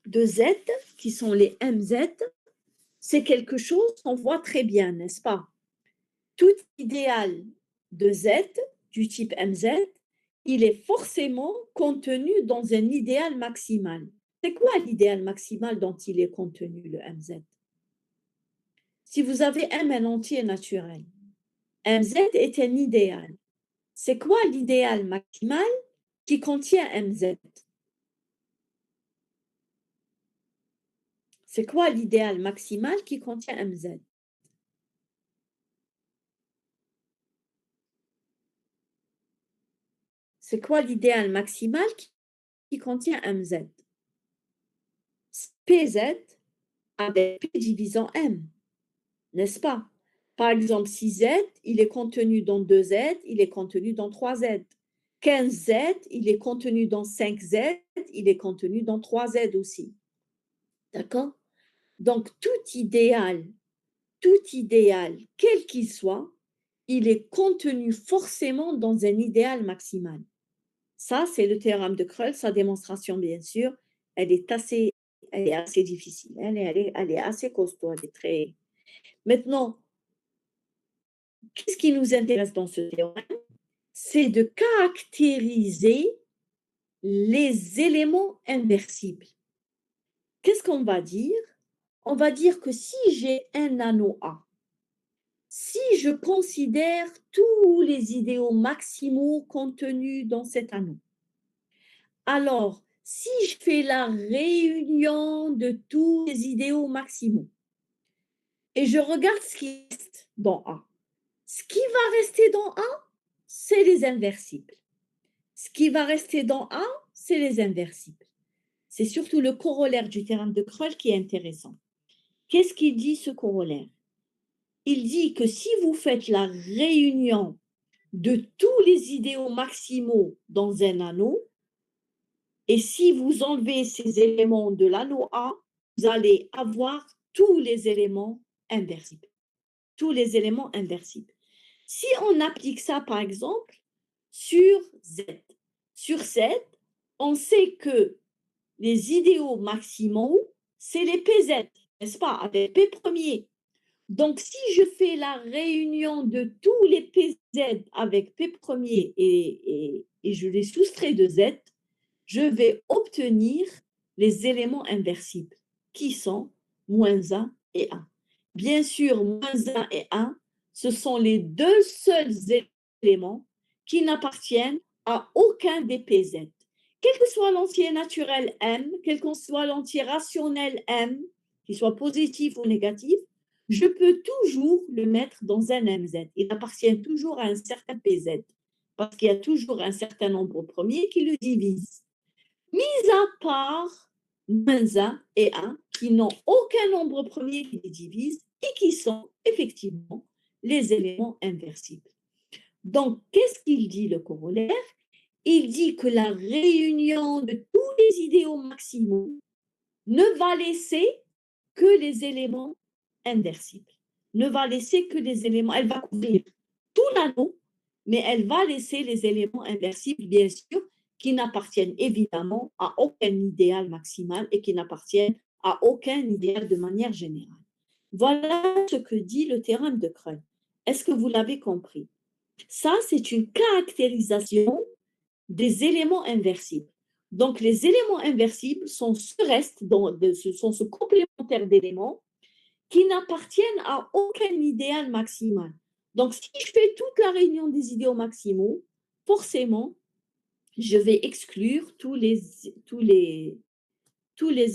de Z, qui sont les MZ, c'est quelque chose qu'on voit très bien, n'est-ce pas? Tout idéal de Z, du type MZ, il est forcément contenu dans un idéal maximal. C'est quoi l'idéal maximal dont il est contenu, le MZ? Si vous avez M un entier naturel, MZ est un idéal. C'est quoi l'idéal maximal qui contient MZ? C'est quoi l'idéal maximal qui contient MZ? C'est quoi l'idéal maximal qui contient MZ? C'est quoi l'idéal maximal qui contient MZ? C'est quoi l'idéal maximal qui contient MZ? C'est quoi l'idéal maximal qui contient MZ? C'est quoi l'idéal maximal qui contient MZ? C'est quoi l'idéal maximal qui contient MZ? C'est quoi l'idéal maximal qui contient MZ? C'est quoi l'idéal maximal qui contient MZ? C'est quoi l'idéal maximal qui contient MZ? PZ avec P divisant M, n'est-ce pas? Par exemple, si Z, il est contenu dans 2Z, il est contenu dans 3Z. 15Z, il est contenu dans 5Z, il est contenu dans 3Z aussi. D'accord? Donc, tout idéal, quel qu'il soit, il est contenu forcément dans un idéal maximal. Ça, c'est le théorème de Krull, sa démonstration, bien sûr, elle est assez, elle est assez difficile, elle est assez costaud, elle est très... Maintenant, qu'est-ce qui nous intéresse dans ce théorème? C'est de caractériser les éléments inversibles. Qu'est-ce qu'on va dire? On va dire que si j'ai un anneau A, si je considère tous les idéaux maximaux contenus dans cet anneau, alors si je fais la réunion de tous les idéaux maximaux et je regarde ce qui reste dans A, ce qui va rester dans A, c'est les inversibles. Ce qui va rester dans A, c'est les inversibles. C'est surtout le corollaire du théorème de Krull qui est intéressant. Qu'est-ce qu'il dit ce corollaire? Il dit que si vous faites la réunion de tous les idéaux maximaux dans un anneau, et si vous enlevez ces éléments de l'anneau A, vous allez avoir tous les éléments inversibles. Tous les éléments inversibles. Si on applique ça, par exemple, sur Z, sur Z, on sait que les idéaux maximaux, c'est les PZ, n'est-ce pas, avec P premier. Donc, si je fais la réunion de tous les PZ avec P premier et je les soustrais de Z, je vais obtenir les éléments inversibles, qui sont moins 1 et 1. Bien sûr, moins 1 et 1, ce sont les deux seuls éléments qui n'appartiennent à aucun des PZ. Quel que soit l'entier naturel M, quel que soit l'entier rationnel M, qu'il soit positif ou négatif, je peux toujours le mettre dans un MZ. Il appartient toujours à un certain PZ, parce qu'il y a toujours un certain nombre premier qui le divise. Mis à part moins 1 et 1, qui n'ont aucun nombre premier qui les divise et qui sont effectivement les éléments inversibles. Donc, qu'est-ce qu'il dit le corollaire? Il dit que la réunion de tous les idéaux maximaux ne va laisser que les éléments inversibles. Ne va laisser que les éléments, elle va couvrir tout l'anneau, mais elle va laisser les éléments inversibles, bien sûr, qui n'appartiennent évidemment à aucun idéal maximal et qui n'appartiennent à aucun idéal de manière générale. Voilà ce que dit le théorème de Krull. Est-ce que vous l'avez compris? Ça, c'est une caractérisation des éléments inversibles. Donc, les éléments inversibles sont ce reste, sont ce complémentaire d'éléments qui n'appartiennent à aucun idéal maximal. Donc, si je fais toute la réunion des idéaux maximaux, forcément, je vais exclure tous les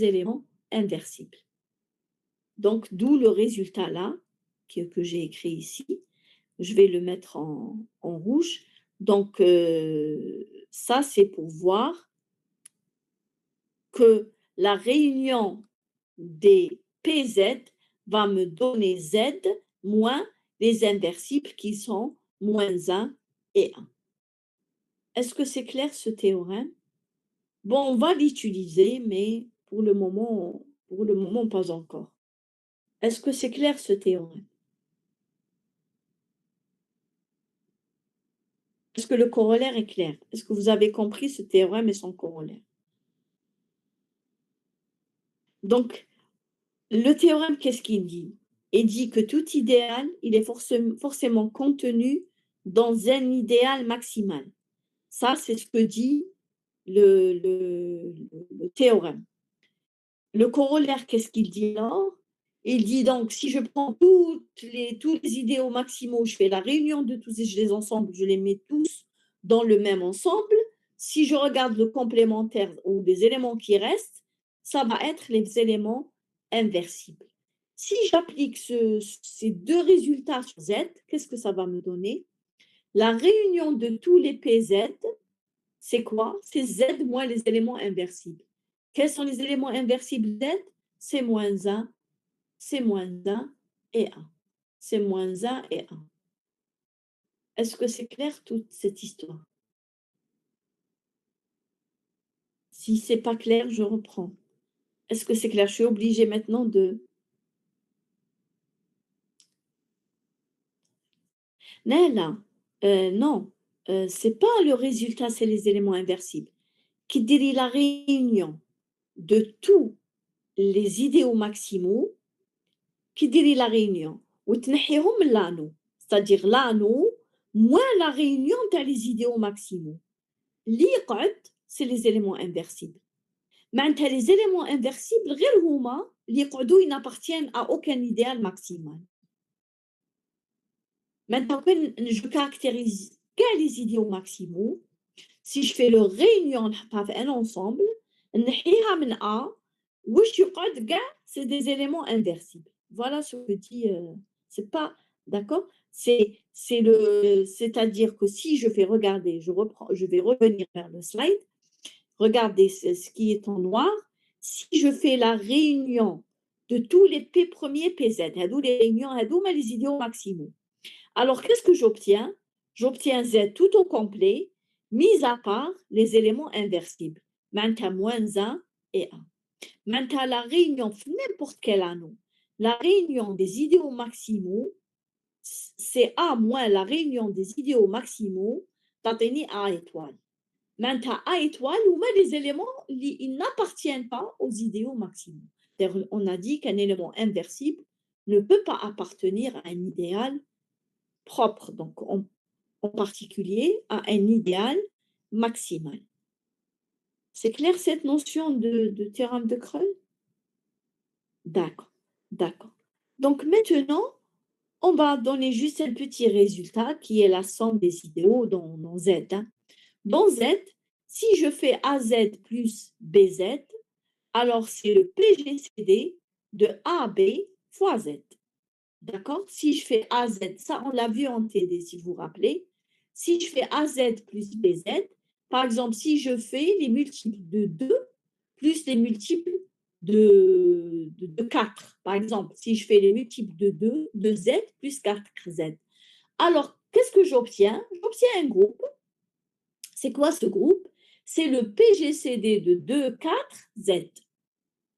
éléments inversibles. Donc, d'où le résultat là, que j'ai écrit ici. Je vais le mettre en rouge. Donc, ça, c'est pour voir que la réunion des PZ va me donner Z moins les inversibles qui sont moins 1 et 1. Est-ce que c'est clair ce théorème? Bon, on va l'utiliser, mais pour le moment, pas encore. Est-ce que c'est clair ce théorème? Est-ce que le corollaire est clair? Est-ce que vous avez compris ce théorème et son corollaire? Donc, le théorème, qu'est-ce qu'il dit? Il dit que tout idéal, il est forcément contenu dans un idéal maximal. Ça, c'est ce que dit le théorème. Le corollaire, qu'est-ce qu'il dit alors? Il dit donc, si je prends tous les idéaux maximaux, je fais la réunion de tous et je les ensemble, je les mets tous dans le même ensemble. Si je regarde le complémentaire ou des éléments qui restent, ça va être les éléments inversibles. Si j'applique ces deux résultats sur Z, qu'est-ce que ça va me donner? La réunion de tous les PZ, c'est quoi? C'est Z moins les éléments inversibles. Quels sont les éléments inversibles Z? C'est moins 1, c'est moins 1 et 1. C'est moins 1 et 1. Est-ce que c'est clair toute cette histoire? Si c'est pas clair, je reprends. Est-ce que c'est clair? Je suis obligée maintenant de Nahla, non, c'est pas le résultat, c'est les éléments inversibles. Qui dit la réunion de tous les idéaux maximaux, qui dit la réunion وتنحيهم من l'anneau, c'est-à-dire l'anneau moins la réunion تاع les idéaux maximaux. اللي يقعد c'est les éléments inversibles. معناتها les éléments inversibles غير هما اللي يقعدوا ils n'appartiennent à aucun idéal maximal. Maintenant, quand je caractérise quels les idéaux maximaux, si je fais leur réunion نحطها في un ensemble, نحيها من A, واش يقعد كاع c'est des éléments inversibles. Voilà ce que dit, c'est pas d'accord? C'est-à-dire que si je fais regarder, je vais revenir vers le slide, regardez ce qui est en noir. Si je fais la réunion de tous les P premiers PZ, هادو les réunions هادوما les idéaux maximaux. Alors, qu'est-ce que j'obtiens? J'obtiens Z tout au complet, mis à part les éléments inversibles. Maintenant, moins 1 et 1. Maintenant, la réunion, n'importe quel anneau, la réunion des idéaux maximaux, c'est A moins la réunion des idéaux maximaux, t'atteignes A étoile. Maintenant, A étoile, ou même les éléments, ils n'appartiennent pas aux idéaux maximaux. On a dit qu'un élément inversible ne peut pas appartenir à un idéal propre, donc en particulier à un idéal maximal. C'est clair cette notion de théorème de Creul? D'accord, d'accord. Donc maintenant, on va donner juste un petit résultat qui est la somme des idéaux dans Z, hein. Dans Z, si je fais AZ plus BZ, alors c'est le PGCD de AB fois Z. D'accord? Si je fais AZ, ça on l'a vu en TD si vous vous rappelez. Si je fais AZ plus BZ, par exemple, si je fais les multiples de 2 plus les multiples de 4, par exemple, si je fais les multiples de 2, de Z plus 4Z. Alors, qu'est-ce que j'obtiens? J'obtiens un groupe. C'est quoi ce groupe? C'est le PGCD de 2, 4, Z.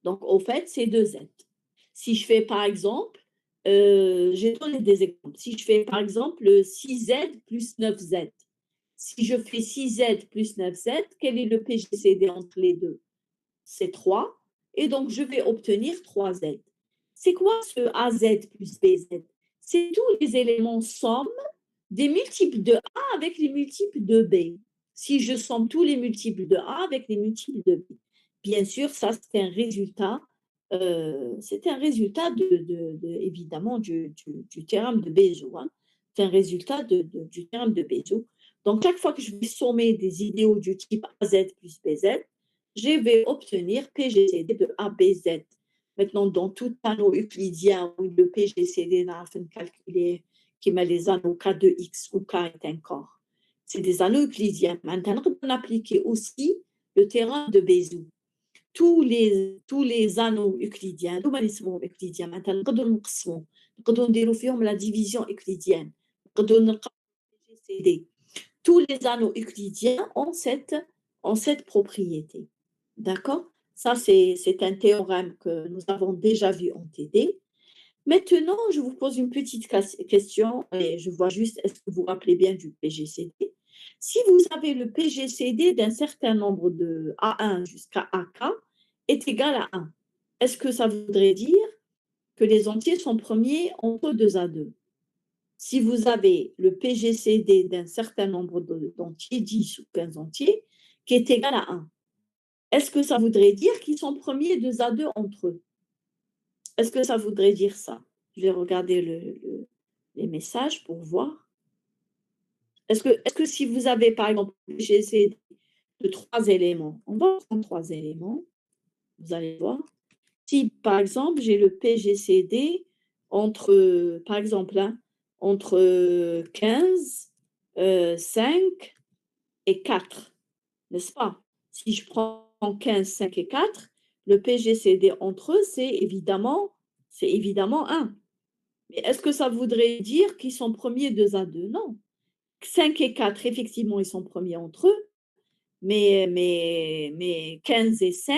Donc, au fait, c'est 2Z. Si je fais, par exemple, j'ai donné des exemples. Si je fais, par exemple, 6Z plus 9Z. Si je fais 6Z plus 9Z, quel est le PGCD entre les deux? C'est 3. Et donc, je vais obtenir 3Z. C'est quoi ce AZ plus BZ? C'est tous les éléments somme des multiples de A avec les multiples de B. Si je somme tous les multiples de A avec les multiples de B. Bien sûr, ça, c'est un résultat évidemment du théorème de Bézout, hein. C'est un résultat du théorème de Bézout. Donc, chaque fois que je vais sommer des idéaux du type AZ plus BZ, je vais obtenir PGCD de ABZ. Maintenant, dans tout anneau euclidien où le PGCD n'a pas calculé qui met les anneaux K de X ou K est un corps. C'est des anneaux euclidiens. Maintenant, on applique aussi le théorème de Bézout. tous les anneaux euclidiens, هما اللي يسموهم euclidiens. مثلا نقدروا نقسموا، نقدروا نديروا فيهم la division euclidienne، نقدروا نلقاو GCD. Tous les anneaux euclidiens ont cette propriété. D'accord? Ça, c'est un théorème que nous avons déjà vu en TD. Maintenant, je vous pose une petite question et je vois juste, est-ce que vous vous rappelez bien du PGCD? Si vous avez le PGCD d'un certain nombre de A1 jusqu'à AK est égal à 1, est-ce que ça voudrait dire que les entiers sont premiers entre 2 A2? Si vous avez le PGCD d'un certain nombre d'entiers, 10 ou 15 entiers, qui est égal à 1, est-ce que ça voudrait dire qu'ils sont premiers 2 A2 entre eux? Est-ce que ça voudrait dire ça? Je vais regarder les messages pour voir. Est-ce que si vous avez, par exemple, j'ai essayé de 3 éléments, on va prendre 3 éléments, vous allez voir. Si, par exemple, j'ai le PGCD entre, par exemple, hein, entre 15, 5 et 4, n'est-ce pas? Si je prends prends 15, 5 et 4, le PGCD entre eux, c'est évidemment 1. Mais est-ce que ça voudrait dire qu'ils sont premiers 2 à 2? Non. 5 et 4, effectivement, ils sont premiers entre eux, mais 15 et 5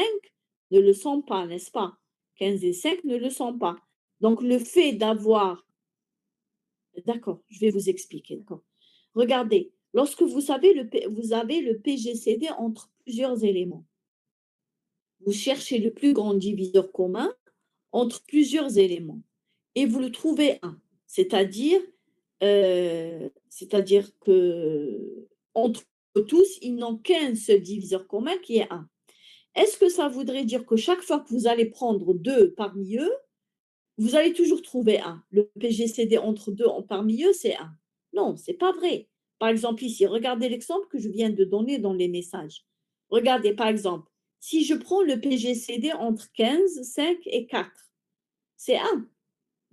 ne le sont pas, n'est-ce pas? 15 et 5 ne le sont pas. Donc le fait d'avoir d'accord, je vais vous expliquer, d'accord. Regardez, lorsque vous avez le PGCD entre plusieurs éléments, vous cherchez le plus grand diviseur commun entre plusieurs éléments et vous le trouvez 1. C'est-à-dire, c'est-à-dire que entre tous, ils n'ont qu'un seul diviseur commun qui est 1. Est-ce que ça voudrait dire que chaque fois que vous allez prendre 2 parmi eux, vous allez toujours trouver 1? Le PGCD entre 2 parmi eux, c'est 1. Non, c'est pas vrai. Par exemple ici, regardez l'exemple que je viens de donner dans les messages. Regardez, par exemple, si je prends le PGCD entre 15, 5 et 4, c'est 1,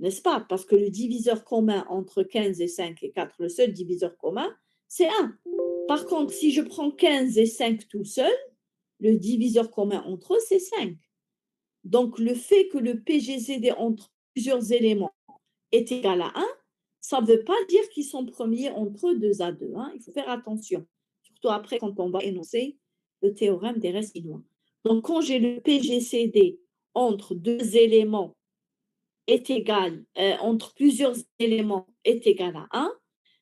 n'est-ce pas? Parce que le diviseur commun entre 15 et 5 et 4, le seul diviseur commun, c'est 1. Par contre, si je prends 15 et 5 tout seul, le diviseur commun entre eux, c'est 5. Donc, le fait que le PGCD entre plusieurs éléments est égal à 1, ça ne veut pas dire qu'ils sont premiers entre eux 2 à 2. Hein. Il faut faire attention, surtout après quand on va énoncer le théorème des restes inouïs. Donc, quand j'ai le PGCD entre deux éléments est égal, entre plusieurs éléments est égal à 1,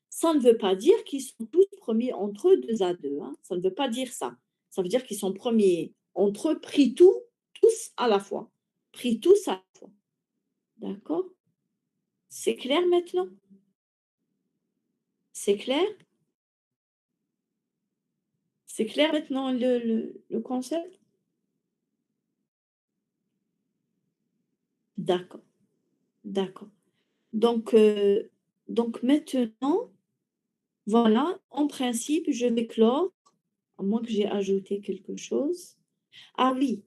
ça ne veut pas dire qu'ils sont tous premiers entre eux 2 à 2. Hein. Ça ne veut pas dire ça. Ça veut dire qu'ils sont premiers entre eux, pris tous à la fois. Pris tous à la fois. D'accord? C'est clair maintenant? C'est clair? C'est clair maintenant le concept? D'accord, d'accord. Donc, donc maintenant, voilà, en principe, je vais clore, à moins que j'ai ajouté quelque chose. Ah oui,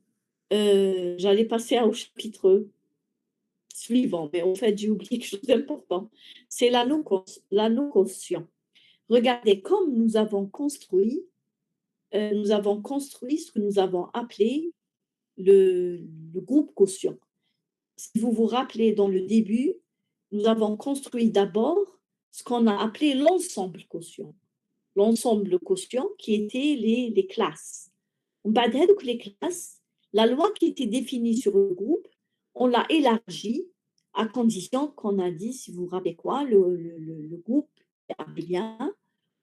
j'allais passer au chapitre suivant, mais en fait, j'ai oublié quelque chose d'important. C'est l'anneau-quotient. Regardez, comme nous avons construit ce que nous avons appelé le groupe quotient. Si vous vous rappelez, dans le début, nous avons construit d'abord ce qu'on a appelé l'ensemble quotient. L'ensemble quotient qui était les classes. بعد هذوك les classes, la loi qui était définie sur le groupe, on l'a élargie à condition qu'on a dit, si vous vous rappelez quoi, le groupe abélien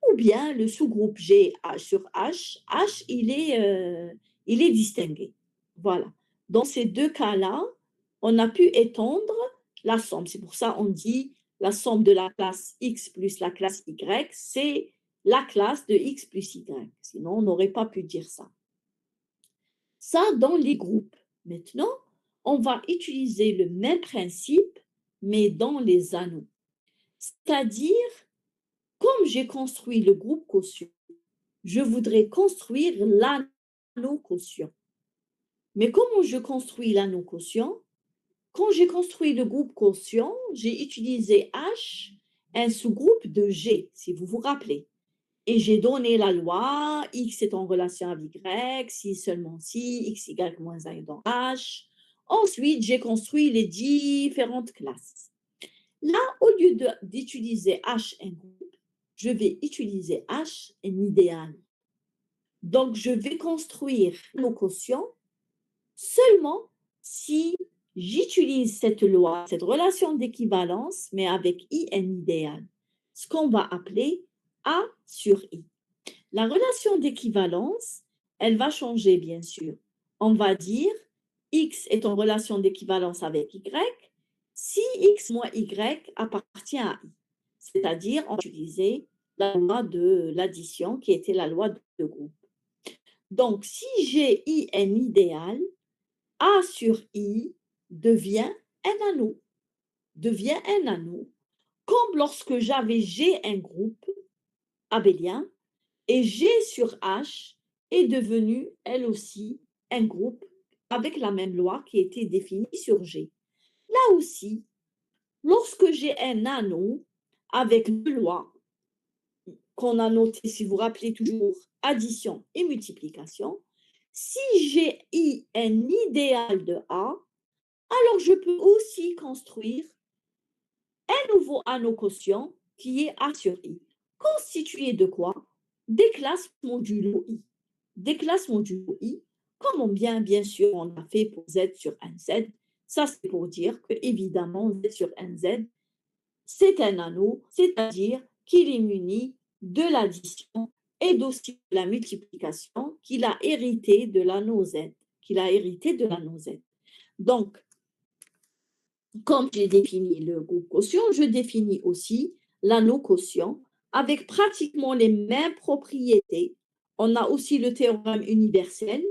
ou bien le sous-groupe G sur H. H, il est distingué. Voilà. Dans ces deux cas-là, on a pu étendre la somme. C'est pour ça qu'on dit la somme de la classe X plus la classe Y, c'est la classe de X plus Y. Sinon, on n'aurait pas pu dire ça. Ça, dans les groupes. Maintenant, on va utiliser le même principe, mais dans les anneaux. C'est-à-dire, comme j'ai construit le groupe quotient, je voudrais construire l'anneau quotient. Mais comment je construis l'anneau quotient? Quand j'ai construit le groupe quotient, j'ai utilisé H, un sous-groupe de G, si vous vous rappelez. Et j'ai donné la loi, X est en relation avec Y, si seulement si, X égale moins 1 dans H. Ensuite, j'ai construit les différentes classes. Là, au lieu d'utiliser H un groupe, je vais utiliser H un idéal. Donc, je vais construire nos quotients seulement si j'utilise cette loi, cette relation d'équivalence, mais avec I un idéal, ce qu'on va appeler A sur I. La relation d'équivalence, elle va changer, bien sûr. On va dire X est en relation d'équivalence avec Y si X moins Y appartient à I. C'est-à-dire, on va utiliser la loi de l'addition qui était la loi de groupe. Donc, si j'ai I un idéal, A sur I devient un anneau. Devient un anneau. Comme lorsque j'avais G un groupe abélien, et G sur H est devenue, elle aussi, un groupe avec la même loi qui était définie sur G. Là aussi, lorsque j'ai un anneau avec deux lois qu'on a notées, si vous vous rappelez toujours, addition et multiplication, Si j'ai I un idéal de A, alors je peux aussi construire un nouveau anneau quotient qui est A sur I, constitué de quoi? Des classes modulo I. Des classes modulo I, comme bien sûr on a fait pour Z sur NZ. Ça, c'est pour dire que, évidemment, Z sur NZ, c'est un anneau, c'est-à-dire qu'il est muni de l'addition et d'aussi de la multiplication qu'il a hérité de l'anneau Z, qu'il a hérité de l'anneau Z. Donc, comme j'ai défini le groupe quotient, je définis aussi l'anneau quotient avec pratiquement les mêmes propriétés. On a aussi le théorème universel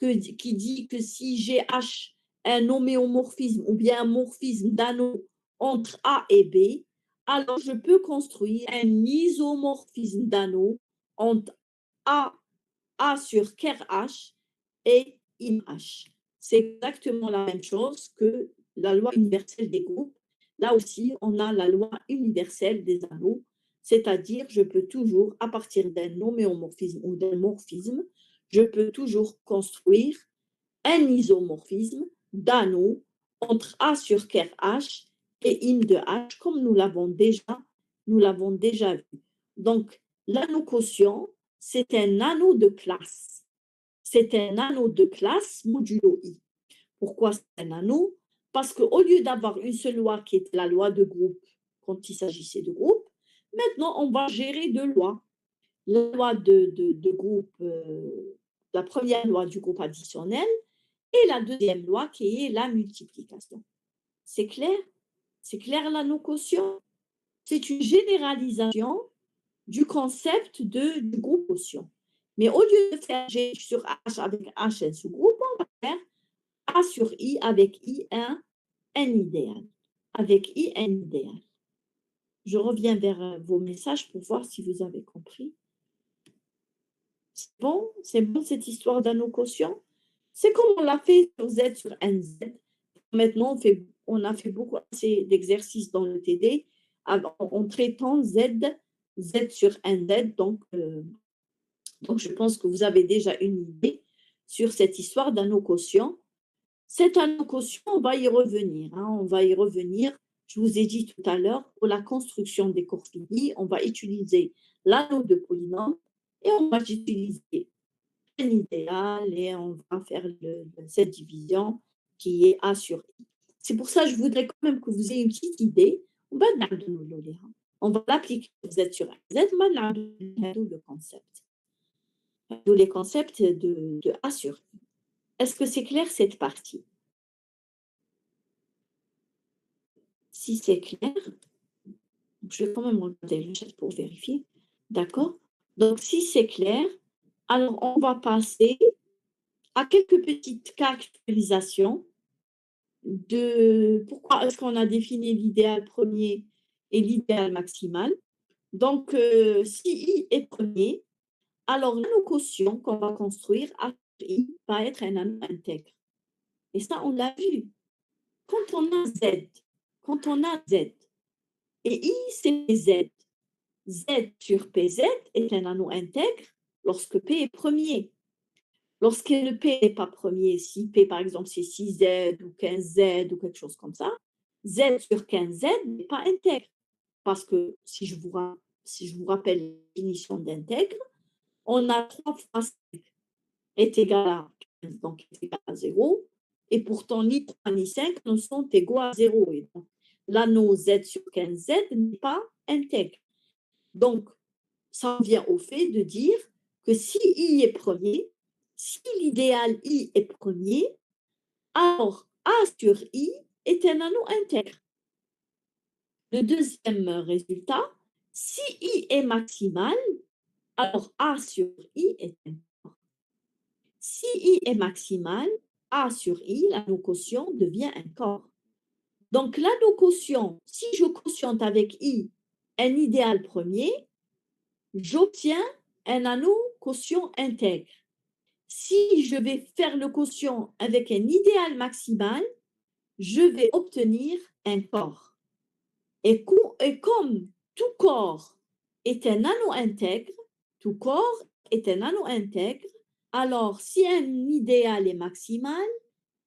qui dit que si j'ai H un homéomorphisme ou bien un morphisme d'anneaux entre A et B, alors je peux construire un isomorphisme d'anneaux entre A a sur ker H et im H. C'est exactement la même chose que la loi universelle des groupes. Là aussi, on a la loi universelle des anneaux, c'est-à-dire je peux toujours, à partir d'un homéomorphisme ou d'un morphisme, je peux toujours construire un isomorphisme d'anneaux entre A sur ker H et im de H, comme nous l'avons déjà vu. Donc, l'anneau quotient, c'est un anneau de classe. C'est un anneau de classe modulo I. Pourquoi c'est un anneau? Parce qu'au lieu d'avoir une seule loi qui est la loi de groupe, quand il s'agissait de groupe, maintenant on va gérer deux lois. La loi de groupe, la première loi du groupe additionnel et la deuxième loi qui est la multiplication. C'est clair? C'est clair l'anneau quotient? C'est une généralisation du concept du groupe quotient. Mais au lieu de faire G sur H avec H un sous-groupe, on va faire A sur I avec I un idéal. Avec I un idéal. Je reviens vers vos messages pour voir si vous avez compris. C'est bon cette histoire d'anneau quotient? C'est comme on l'a fait sur Z sur NZ. Maintenant, on a fait beaucoup d'exercices dans le TD en traitant Z sur NZ. Donc, je pense que vous avez déjà une idée sur cette histoire d'anneau quotient. Cet anneau quotient, on va y revenir. On va y revenir. Je vous ai dit tout à l'heure, pour la construction des cours finis, on va utiliser l'anneau de polynôme et on va utiliser un idéal et on va faire cette division qui est A sur I. C'est pour ça que je voudrais quand même que vous ayez une petite idée. On va l'appliquer Z sur Z, le concept. Les concepts de A sur I. Est-ce que c'est clair cette partie? Si c'est clair, je vais quand même regarder le chat pour vérifier. D'accord? Donc, si c'est clair, alors on va passer à quelques petites caractérisations de pourquoi est-ce qu'on a défini l'idéal premier et l'idéal maximal. Donc, si I est premier, alors l'anneau quotient qu'on va construire à I va être un anneau intègre. Et ça, on l'a vu. Quand on a Z, et I, c'est Z. Z sur PZ est un anneau intègre lorsque P est premier. Lorsque le P n'est pas premier, si P par exemple c'est 6Z ou 15Z ou quelque chose comme ça, Z sur 15Z n'est pas intègre. Parce que si je vous rappelle la définition d'intègre, on a 3 fois 5 est égal à 15, donc est égal à 0. Et pourtant, ni 3 ni 5 ne sont égaux à 0. Et donc, l'anneau Z sur 15Z n'est pas intègre. Donc, ça vient au fait de dire que si I est premier, si l'idéal I est premier, alors A sur I est un anneau intègre. Le deuxième résultat, si I est maximal, alors A sur I est intègre. Si I est maximal, A sur I, l'anneau quotient, devient un corps. Donc l'anneau quotient, si je quotiente avec I un idéal premier, j'obtiens un anneau quotient intègre. Si je vais faire le quotient avec un idéal maximal, je vais obtenir un corps. Et comme tout corps est un anneau intègre, tout corps est un anneau intègre, Alors, si un idéal est maximal,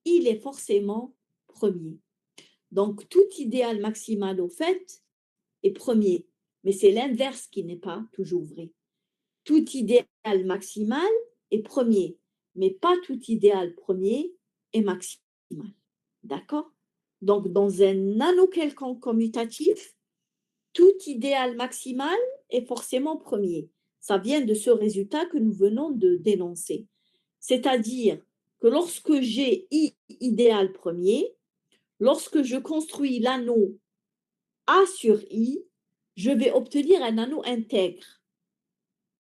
il est forcément premier. Donc, tout idéal maximal, au fait, est premier. Mais c'est l'inverse qui n'est pas toujours vrai. Tout idéal maximal est premier, mais pas tout idéal premier est maximal. D'accord? Donc, dans un anneau quelconque commutatif, tout idéal maximal est forcément premier. Ça vient de ce résultat que nous venons de dénoncer. C'est-à-dire que lorsque j'ai I idéal premier, lorsque je construis l'anneau A sur I, je vais obtenir un anneau intègre.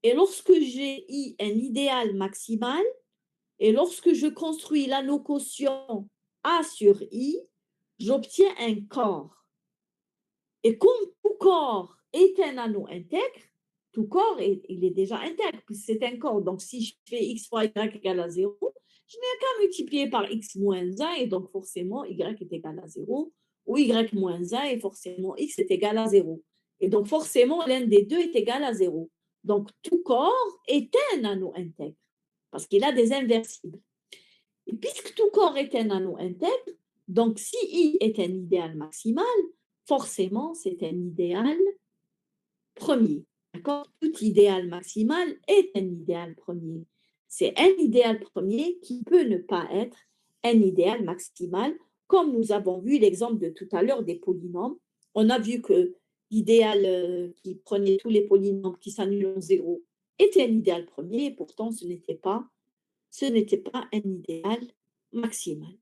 Et lorsque j'ai I un idéal maximal, et lorsque je construis l'anneau quotient A sur I, j'obtiens un corps. Et comme tout corps est un anneau intègre, tout corps, il est déjà intègre, puisque c'est un corps. Donc, si je fais x fois y égale à 0, je n'ai qu'à multiplier par x moins 1, et donc forcément, y est égal à 0, ou y moins 1, et forcément, x est égal à 0. Et donc, forcément, l'un des deux est égal à 0. Donc, tout corps est un anneau intègre, parce qu'il a des inversibles. Et puisque tout corps est un anneau intègre, donc si I est un idéal maximal, forcément, c'est un idéal premier. D'accord? Tout idéal maximal est un idéal premier. C'est un idéal premier qui peut ne pas être un idéal maximal, comme nous avons vu l'exemple de tout à l'heure des polynômes. On a vu que l'idéal qui prenait tous les polynômes qui s'annulent en zéro était un idéal premier, et pourtant ce n'était pas un idéal maximal.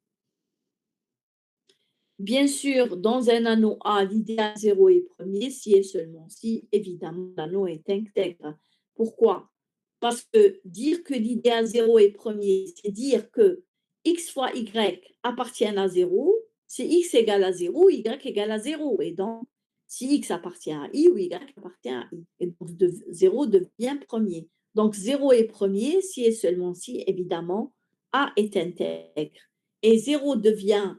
Bien sûr, dans un anneau A, l'idéal 0 est premier si et seulement si, évidemment, l'anneau est intègre. Pourquoi? Parce que dire que l'idéal 0 est premier, c'est dire que x fois y appartient à 0, si x égale à 0, y égale à 0. Et donc, si x appartient à i ou y appartient à i. Et donc, 0 devient premier. Donc, 0 est premier si et seulement si, évidemment, a est intègre. Et 0 devient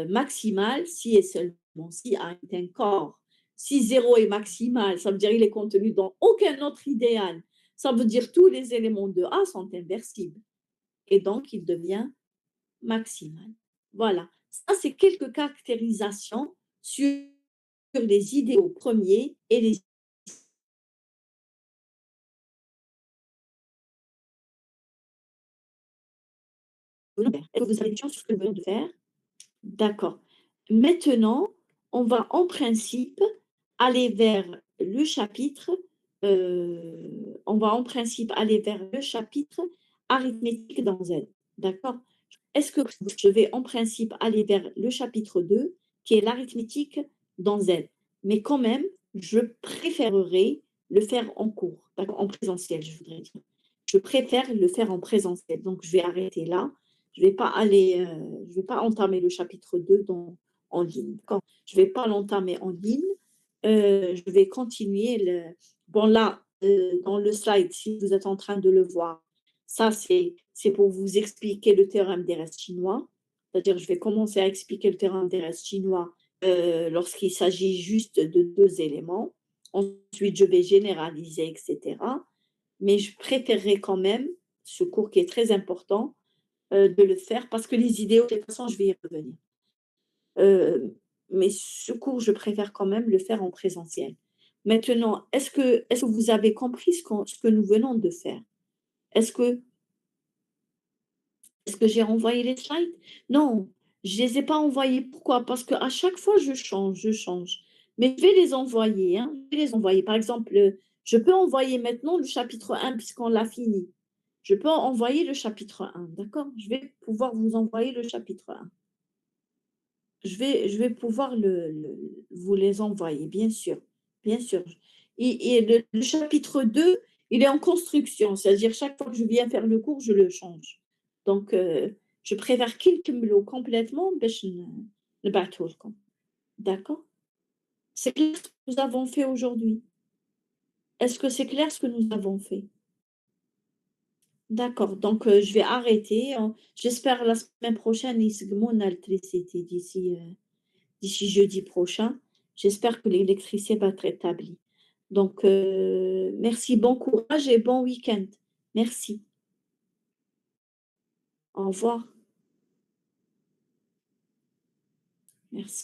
maximal si et seulement si A est un corps. Si 0 est maximal, ça veut dire qu'il est contenu dans aucun autre idéal. Ça veut dire que tous les éléments de A sont inversibles. Et donc, il devient maximal. Voilà. Ça, c'est quelques caractérisations sur les idéaux premiers et les. Est-ce que vous avez des choses sur ce que je viens de faire? D'accord. Maintenant, on va en principe aller vers le chapitre, on va en principe aller vers le chapitre arithmétique dans Z. D'accord? Est-ce que je vais en principe aller vers le chapitre 2, qui est l'arithmétique dans Z? Mais quand même, je préférerais le faire en cours, d'accord, en présentiel, je voudrais dire. Je préfère le faire en présentiel. Donc, je vais arrêter là. Je ne vais pas aller, je vais pas entamer le chapitre 2 en ligne. Je ne vais pas l'entamer en ligne. Je vais continuer. Bon, là, dans le slide, si vous êtes en train de le voir, ça, c'est pour vous expliquer le théorème des restes chinois. C'est-à-dire, je vais commencer à expliquer le théorème des restes chinois lorsqu'il s'agit juste de deux éléments. Ensuite, je vais généraliser, etc. Mais je préférerais quand même, ce cours qui est très important, de le faire parce que les idéaux, de toute façon, je vais y revenir. Mais ce cours, je préfère quand même le faire en présentiel. Maintenant, est-ce que vous avez compris ce que nous venons de faire? Est-ce que, est-ce que j'ai renvoyé les slides? Non, je ne les ai pas envoyés. Pourquoi? Parce qu'à chaque fois, je change, je change. Mais je vais les envoyer, hein, je vais les envoyer. Par exemple, je peux envoyer maintenant le chapitre 1 puisqu'on l'a fini. Je peux envoyer le chapitre 1, d'accord? Je vais pouvoir vous envoyer le chapitre 1. Je vais pouvoir vous les envoyer, bien sûr, bien sûr. Et le chapitre 2, il est en construction, c'est-à-dire chaque fois que je viens faire le cours, je le change. Donc, je préfère qu'il me le complètement, le bateau. D'accord? C'est clair ce que nous avons fait aujourd'hui. Est-ce que c'est clair ce que nous avons fait? D'accord, donc je vais arrêter. J'espère la semaine prochaine, on a l'électricité d'ici jeudi prochain. J'espère que l'électricité va être rétablie. Donc, merci, bon courage et bon week-end. Merci. Au revoir. Merci.